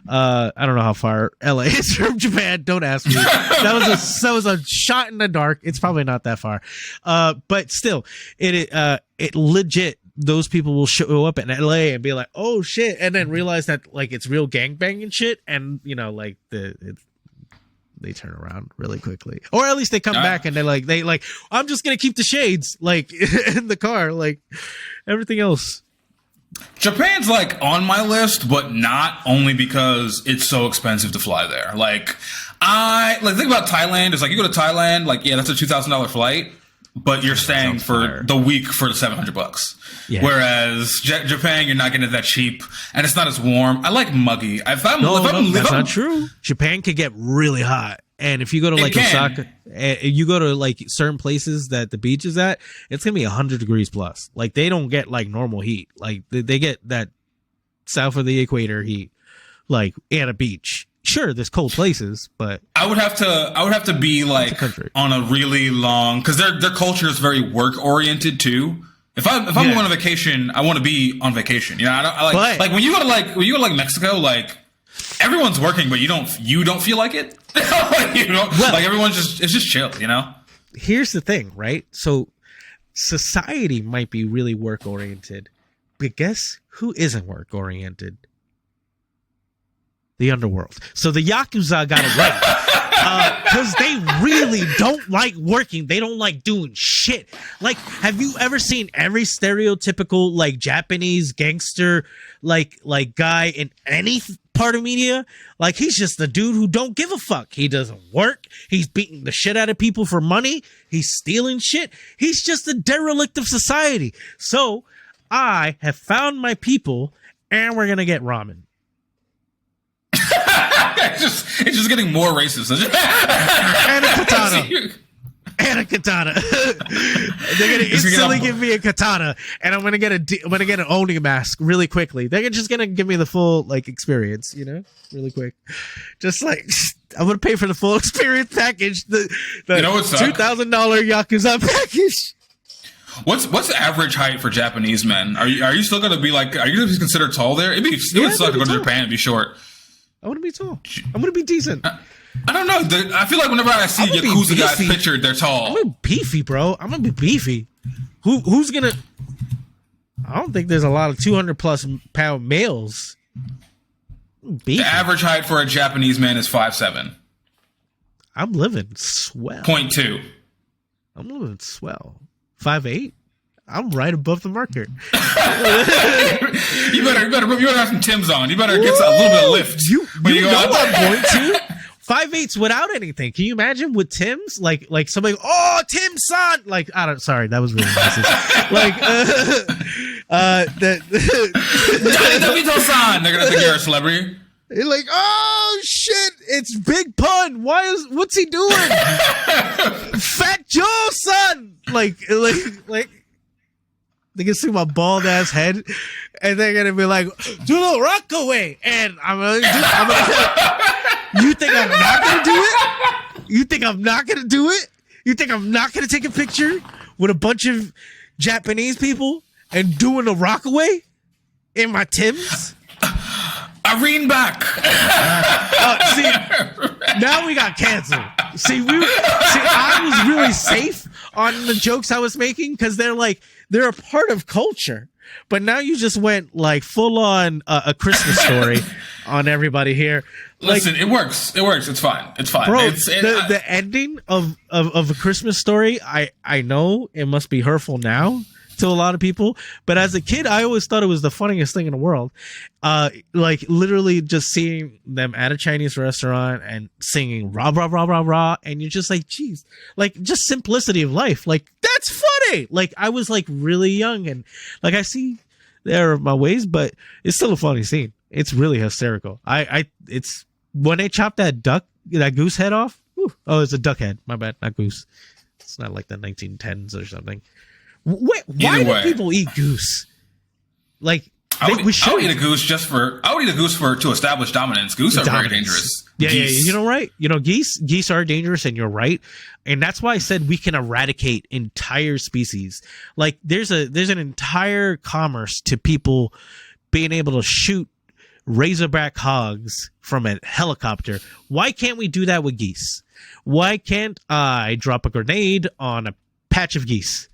I don't know how far LA is from Japan. Don't ask me. That was a shot in the dark. It's probably not that far. But still, it legit. those people will show up in LA and be like, oh shit, and then realize that like it's real gangbang and shit, and you know, like they turn around really quickly, or at least they come back and they like I'm just gonna keep the shades like in the car, like everything else. Japan's like on my list, but not only because it's so expensive to fly there. Like think about Thailand. It's like you go to Thailand, like yeah, that's a $2,000 flight. But you're staying for the week for the $700. Yeah. Whereas Japan, you're not getting it that cheap, and it's not as warm. I like muggy. That's not true. Japan can get really hot, and if you go to like Osaka, you go to like certain places that the beach is at, it's gonna be 100 degrees plus. Like they don't get like normal heat. Like they get that south of the equator heat, like at a beach. Sure, there's cold places, but I would have to be like on a really long, because their culture is very work oriented too. If I'm going on vacation, I want to be on vacation. You know, I like when you go to Mexico, like everyone's working, but you don't feel like it. Like everyone's it's just chill. You know. Here's the thing, right? So society might be really work oriented, but guess who isn't work oriented? The underworld. So the Yakuza got it right. Because they really don't like working. They don't like doing shit. Like, have you ever seen every stereotypical, like, Japanese gangster, like guy in any part of media? Like, he's just the dude who don't give a fuck. He doesn't work. He's beating the shit out of people for money. He's stealing shit. He's just a derelict of society. So, I have found my people, and we're gonna get ramen. It's just getting more racist. And a katana. They're gonna instantly give me a katana, and I'm gonna get an Oni mask really quickly. They're just gonna give me the full like experience, you know, really quick. Just like I'm gonna pay for the full experience package. The $2,000 Yakuza package. What's the average height for Japanese men? Are you still gonna be like? Are you gonna be considered tall there? It would suck to go to Japan and be short. I want to be tall. I'm going to be decent. I don't know. I feel like whenever I see Yakuza guys pictured, they're tall. I'm going to be beefy, bro. I'm going to be beefy. Who's going to... I don't think there's a lot of 200-plus pound males. Beefy. The average height for a Japanese man is 5'7". I'm living swell. 0.2. I'm living swell. 5'8"? I'm right above the marker. You better have some Timbs on. You better get a little bit of lift. You know I'm going to. 5'8" without anything. Can you imagine with Timbs? Like somebody, oh, Tim's son. Like, sorry, that was really racist. Like, Johnny DeVito-san. They're gonna think you're a celebrity. They're like, oh shit, it's Big Pun. What's he doing? Fat Joe, son. Like. They can see my bald ass head, and they're gonna be like, "Do the rock away," and I'm gonna. You think I'm not gonna do it? You think I'm not gonna do it? You think I'm not gonna take a picture with a bunch of Japanese people and doing the rock away in my Timbs? Irene back. See, now we got canceled. See, I was really safe on the jokes I was making because they're a part of culture. But now you just went like full on a Christmas Story on everybody here. Listen, it works. It works. It's fine. It's fine. Bro, the ending of a Christmas Story, I know it must be hurtful now to a lot of people, but as a kid, I always thought it was the funniest thing in the world. Like literally just seeing them at a Chinese restaurant and singing rah, rah, rah, rah, rah. And you're just like, geez, like just simplicity of life. Like that's funny. Like I was like really young and like, I see there are my ways, but it's still a funny scene. It's really hysterical. It's when they chop that goose head off. Whew, oh, it's a duck head. My bad. Not goose. It's not like the 1910s or something. Why do people eat goose? Like I would eat a goose to establish dominance. Goose are very dangerous. Yeah, geese. You know, geese are dangerous, and you're right. And that's why I said we can eradicate entire species. Like there's an entire commerce to people being able to shoot razorback hogs from a helicopter. Why can't we do that with geese? Why can't I drop a grenade on a patch of geese?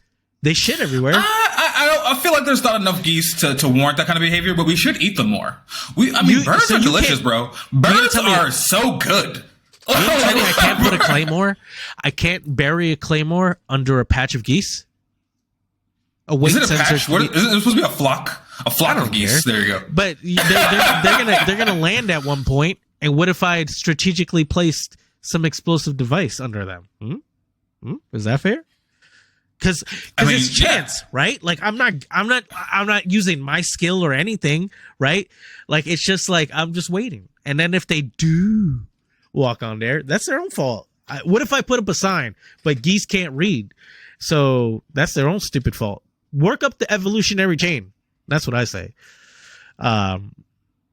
They shit everywhere. I I feel like there's not enough geese to warrant that kind of behavior, but we should eat them more. Birds are delicious, bro. Birds are so good. I can't put a claymore. I can't bury a claymore under a patch of geese. Is it a patch? Is it supposed to be a flock? A flock of geese. There you go. But they're gonna land at one point. And what if I had strategically placed some explosive device under them? Is that fair? Because it's chance, right? Like I'm not using my skill or anything, right? Like it's just like I'm just waiting. And then if they do walk on there, that's their own fault. What if I put up a sign, but geese can't read? So that's their own stupid fault. Work up the evolutionary chain. That's what I say.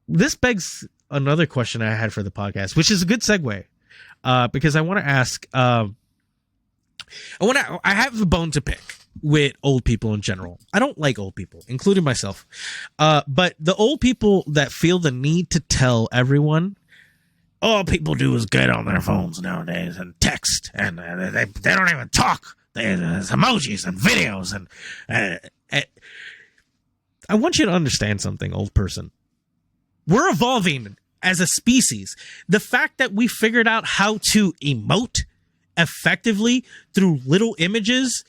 This begs another question I had for the podcast, which is a good segue, because I want to ask. I have a bone to pick with old people in general. I don't like old people, including myself. But the old people that feel the need to tell everyone, all people do is get on their phones nowadays and text, and they don't even talk. There's emojis and videos, and I want you to understand something, old person. We're evolving as a species. The fact that we figured out how to emote effectively through little images,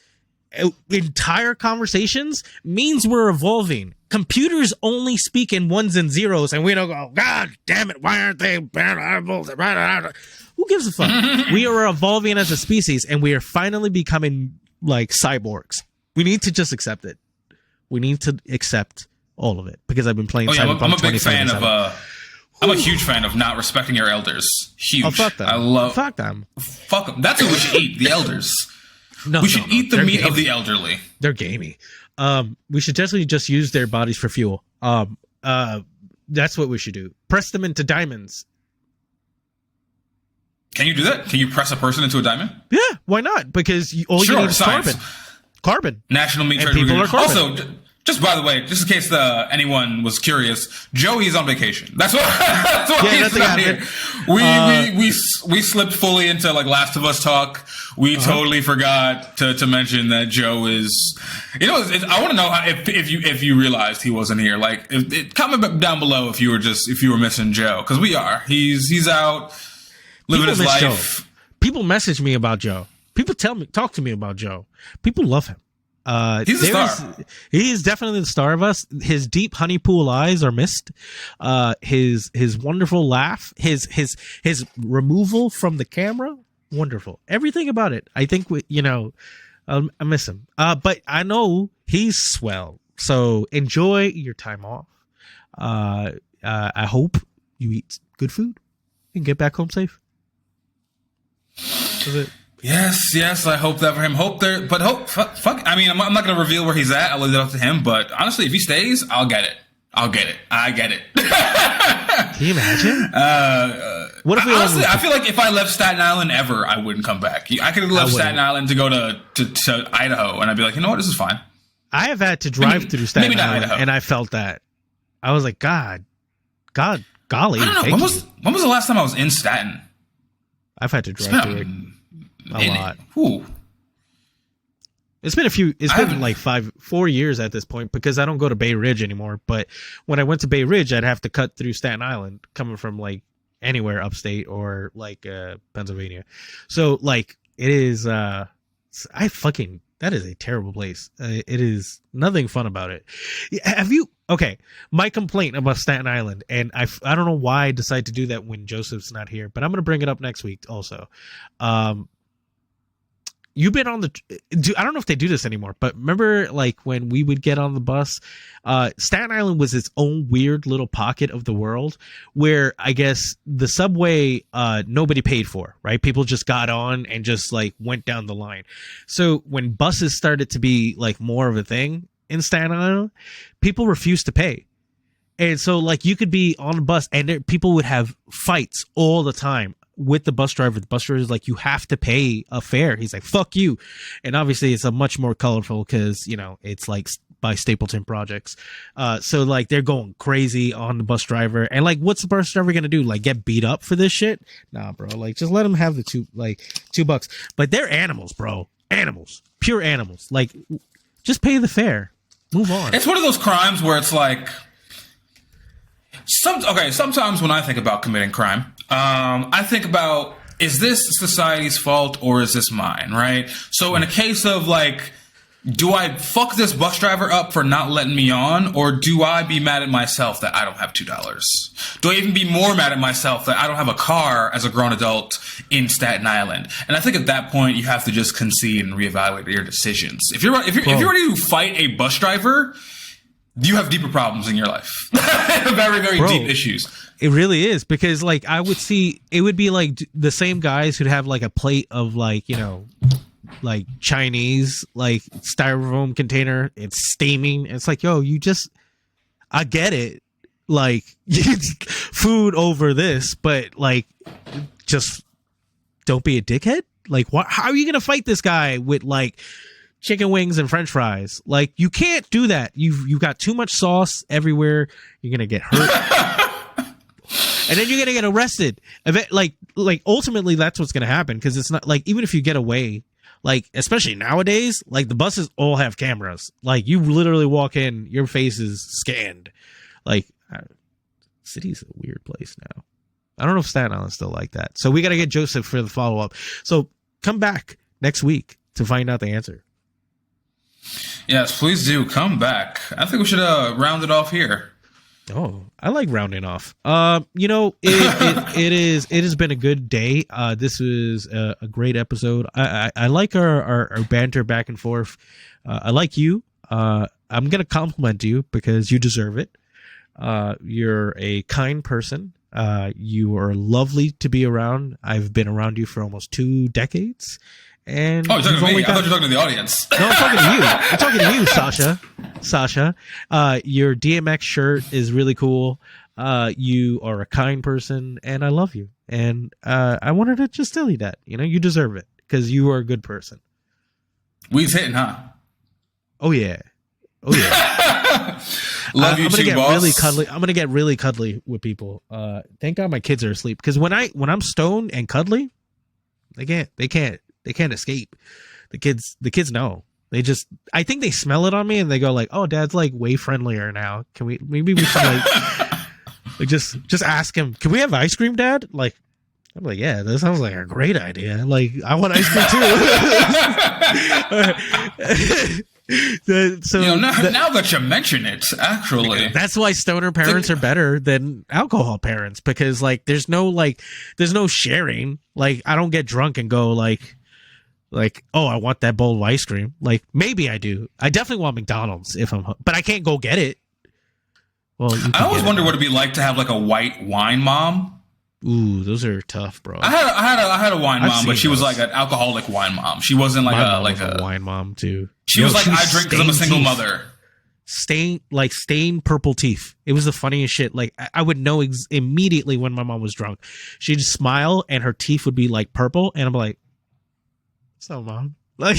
entire conversations, means we're evolving. Computers only speak in ones and zeros, and we don't go, God damn it, why aren't they? Who gives a fuck? We are evolving as a species, and we are finally becoming like cyborgs. We need to just accept it. We need to accept all of it, because I've been playing Cyberpunk. I'm a big fan of I'm a huge fan of not respecting your elders. Huge. Oh, fuck them. Fuck them. Fuck them. That's what we should eat, the elders. We should eat the meat of the elderly. They're gamey. We should definitely just use their bodies for fuel. That's what we should do. Press them into diamonds. Can you do that? Can you press a person into a diamond? Yeah, why not? Because all you need is carbon. National Meat Trade People are carbon. Also, just by the way, just in case anyone was curious, Joey's on vacation. That's what he's not here. We slipped fully into like Last of Us talk. We totally forgot to mention that Joe is. I want to know if you realized he wasn't here. Like, comment down below if you were missing Joe, because we are. He's out living his life. Joe. People message me about Joe. People talk to me about Joe. People love him. He's a star. He is definitely the star of us. His deep honey pool eyes are missed. His wonderful laugh, his removal from the camera, wonderful. Everything about it. I think I miss him. But I know he's swell. So enjoy your time off. I hope you eat good food and get back home safe. That's it. Yes, I hope that for him. Fuck. I mean, I'm not going to reveal where he's at. I'll leave it up to him. But honestly, if he stays, I'll get it. I get it. Can you imagine? What if honestly, I feel like if I left Staten Island ever, I wouldn't come back. I could have left Staten Island to go to Idaho, and I'd be like, you know what, this is fine. I have had to drive through Staten Island, and I felt that. I was like, God, golly. I don't know. When was the last time I was in Staten? I've had to drive through it. A lot. Ooh. It's been like 4 years at this point, because I don't go to Bay Ridge anymore. But when I went to Bay Ridge, I'd have to cut through Staten Island, coming from like anywhere upstate or like Pennsylvania. So like it is. That is a terrible place. It is nothing fun about it. Have you? Okay, my complaint about Staten Island, and I don't know why I decided to do that when Joseph's not here, but I'm going to bring it up next week also. You've been on I don't know if they do this anymore, but remember like when we would get on the bus, Staten Island was its own weird little pocket of the world where I guess the subway, nobody paid for, right? People just got on and just like went down the line. So when buses started to be like more of a thing in Staten Island, people refused to pay. And so like you could be on a bus and people would have fights all the time with the bus driver. The bus driver is like, you have to pay a fare. He's like, fuck you. And obviously it's a much more colorful because, it's like by Stapleton Projects. So like they're going crazy on the bus driver. And like, what's the bus driver going to do? Like get beat up for this shit? Nah, bro. Like just let them have the $2. But they're animals, bro. Animals. Pure animals. Like just pay the fare. Move on. It's one of those crimes where it's like, sometimes when I think about committing crime, I think about, is this society's fault or is this mine, right? So in a case of like, do I fuck this bus driver up for not letting me on, or do I be mad at myself that I don't have $2? Do I even be more mad at myself that I don't have a car as a grown adult in Staten Island? And I think at that point you have to just concede and reevaluate your decisions. If you're ready to fight a bus driver, you have deeper problems in your life. Very, very deep issues. It really is, because like I would see, it would be like the same guys who'd have like a plate of like, you know, like Chinese, like styrofoam container. It's steaming. It's like, yo, I get it. Like food over this, but like, just don't be a dickhead. Like, how are you going to fight this guy with like chicken wings and French fries? Like, you can't do that. You've got too much sauce everywhere. You're going to get hurt. And then you're going to get arrested. Like ultimately that's what's going to happen. Cause it's not like, even if you get away, like, especially nowadays, like the buses all have cameras. Like you literally walk in, your face is scanned. Like, city's a weird place now. I don't know if Staten Island's still like that. So we got to get Joseph for the follow-up. So come back next week to find out the answer. Yes, please do come back. I think we should round it off here. Oh, I like rounding off. You know, it has been a good day. This was a great episode. I like our banter back and forth. I like you. I'm gonna compliment you because you deserve it. You're a kind person. You are lovely to be around. I've been around you for almost 2 decades. And you're talking to me. I thought you were talking to the audience. No, I'm talking to you. I'm talking to you, Sasha. Your DMX shirt is really cool. You are a kind person, and I love you. And I wanted to just tell you that. You know, you deserve it because you are a good person. We's hitting, huh? Oh yeah. Love you too, boss. Really cuddly. I'm gonna get really cuddly with people. Thank God my kids are asleep, because when I'm stoned and cuddly, they can't escape. The kids know. I think they smell it on me and they go like, "Oh, Dad's like way friendlier now. Maybe we should like just ask him, can we have ice cream, Dad?" Like, I'm like, yeah, that sounds like a great idea. Like, I want ice cream too. So now that you mention it, actually, that's why stoner parents are better than alcohol parents, because like there's no sharing. Like, I don't get drunk and go like, oh, I want that bowl of ice cream. Like, maybe I do. I definitely want McDonald's but I can't go get it. Well, I always wonder what it'd be like to have like a white wine mom. Ooh, those are tough, bro. I had a wine mom, but she was like an alcoholic wine mom. She wasn't like a wine mom too. She was like, I drink because I'm a single mother. Stained purple teeth. It was the funniest shit. Like, I would know immediately when my mom was drunk. She'd smile and her teeth would be like purple, and I'm like, "So, Mom, like,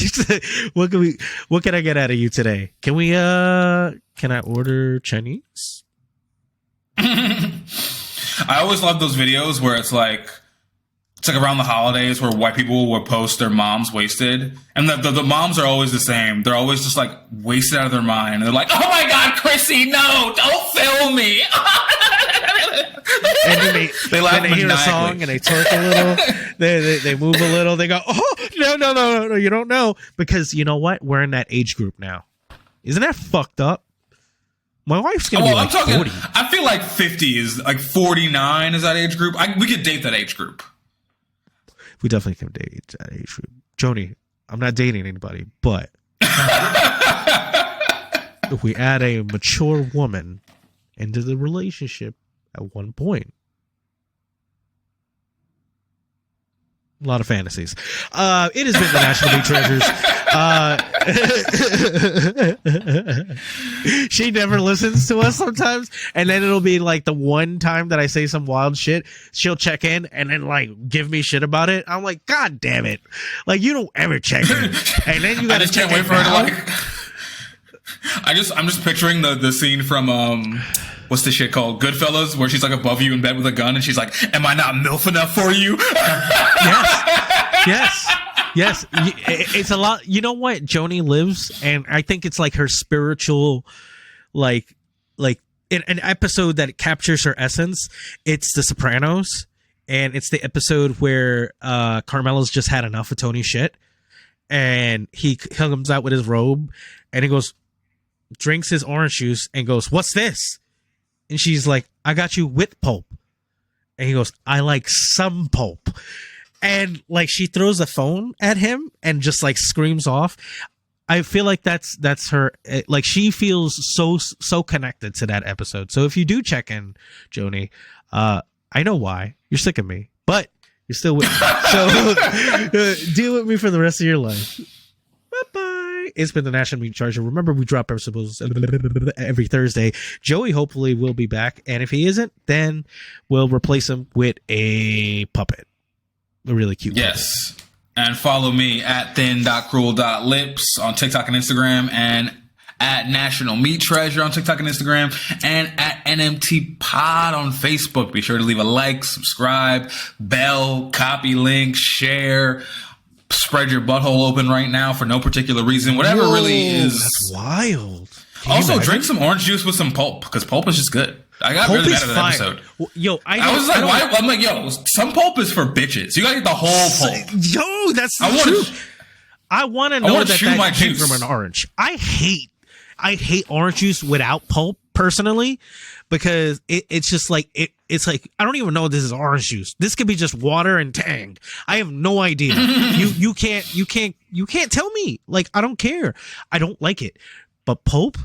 what can I get out of you today? Can I order Chinese?" I always love those videos where it's like around the holidays where white people will post their moms wasted, and the moms are always the same. They're always just like wasted out of their mind. And they're like, "Oh my God, Chrissy, no, don't film me." And then they hear a song and they twerk a little. They move a little. They go, "Oh, no, you don't know." Because you know what? We're in that age group now. Isn't that fucked up? My wife's going to be like 40. I feel like 50 is like 49 is that age group. We could date that age group. We definitely can date that age group. Joni, I'm not dating anybody, but if we add a mature woman into the relationship at one point, a lot of fantasies. It has been the National Big Treasures. She never listens to us sometimes, and then it'll be like the one time that I say some wild shit, she'll check in and then like give me shit about it. I'm like, God damn it! Like, you don't ever check in, and then you gotta check in. I just can't wait for her to like. I'm just picturing the scene from what's the shit called? Goodfellas, where she's like above you in bed with a gun, and she's like, "Am I not MILF enough for you?" Yes. Yes, it's a lot. You know what? Joni lives, and I think it's like her spiritual, like in an episode that captures her essence. It's The Sopranos, and it's the episode where Carmelo's just had enough of Tony's shit, and he comes out with his robe, and he goes, drinks his orange juice, and goes, "What's this?" And she's like, "I got you with pulp." And he goes, "I like some pulp." And like she throws a phone at him and just like screams off. I feel like that's her. Like she feels so connected to that episode. So if you do check in, Joni, I know why you're sick of me, but you're still with me. So deal with me for the rest of your life. Bye bye. It's been the National Meat Charger. Remember, we drop episodes every Thursday. Joey hopefully will be back, and if he isn't, then we'll replace him with a puppet. A really cute. Yes. Puppet. And follow me at thin.cruel.lips on TikTok and Instagram, and at National Meat Treasure on TikTok and Instagram, and at NMT Pod on Facebook. Be sure to leave a like, subscribe, bell, copy link, share, spread your butthole open right now for no particular reason. Whatever really is. That's wild. Also, drink some orange juice with some pulp, because pulp is just good. I got really mad at that episode. Yo, I was like, why? I'm like, yo, some pulp is for bitches. You gotta get the whole pulp. Yo, that's the truth. I want to know that came from an orange. I hate orange juice without pulp personally, because it's just like it's like I don't even know if this is orange juice. This could be just water and Tang. I have no idea. you can't tell me. Like, I don't care. I don't like it. But pulp,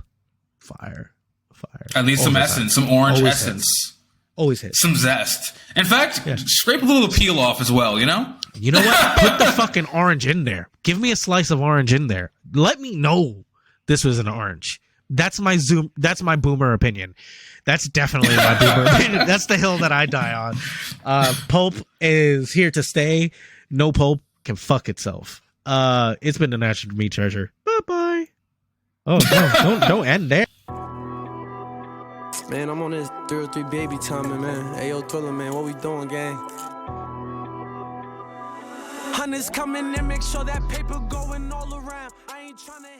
fire. At least some essence, some orange essence. Always hits. Some zest. In fact, scrape a little peel off as well, you know? You know what? Put the fucking orange in there. Give me a slice of orange in there. Let me know this was an orange. That's my boomer opinion. That's definitely my boomer opinion. That's the hill that I die on. Pulp is here to stay. No pulp can fuck itself. It's been the National Meat Treasure. Bye-bye. Oh, no, don't end there. Man, I'm on this 303 baby timing, man. Hey, yo, Thriller, man, what we doing, gang? Hunters coming and make sure that paper going all around. I ain't trying to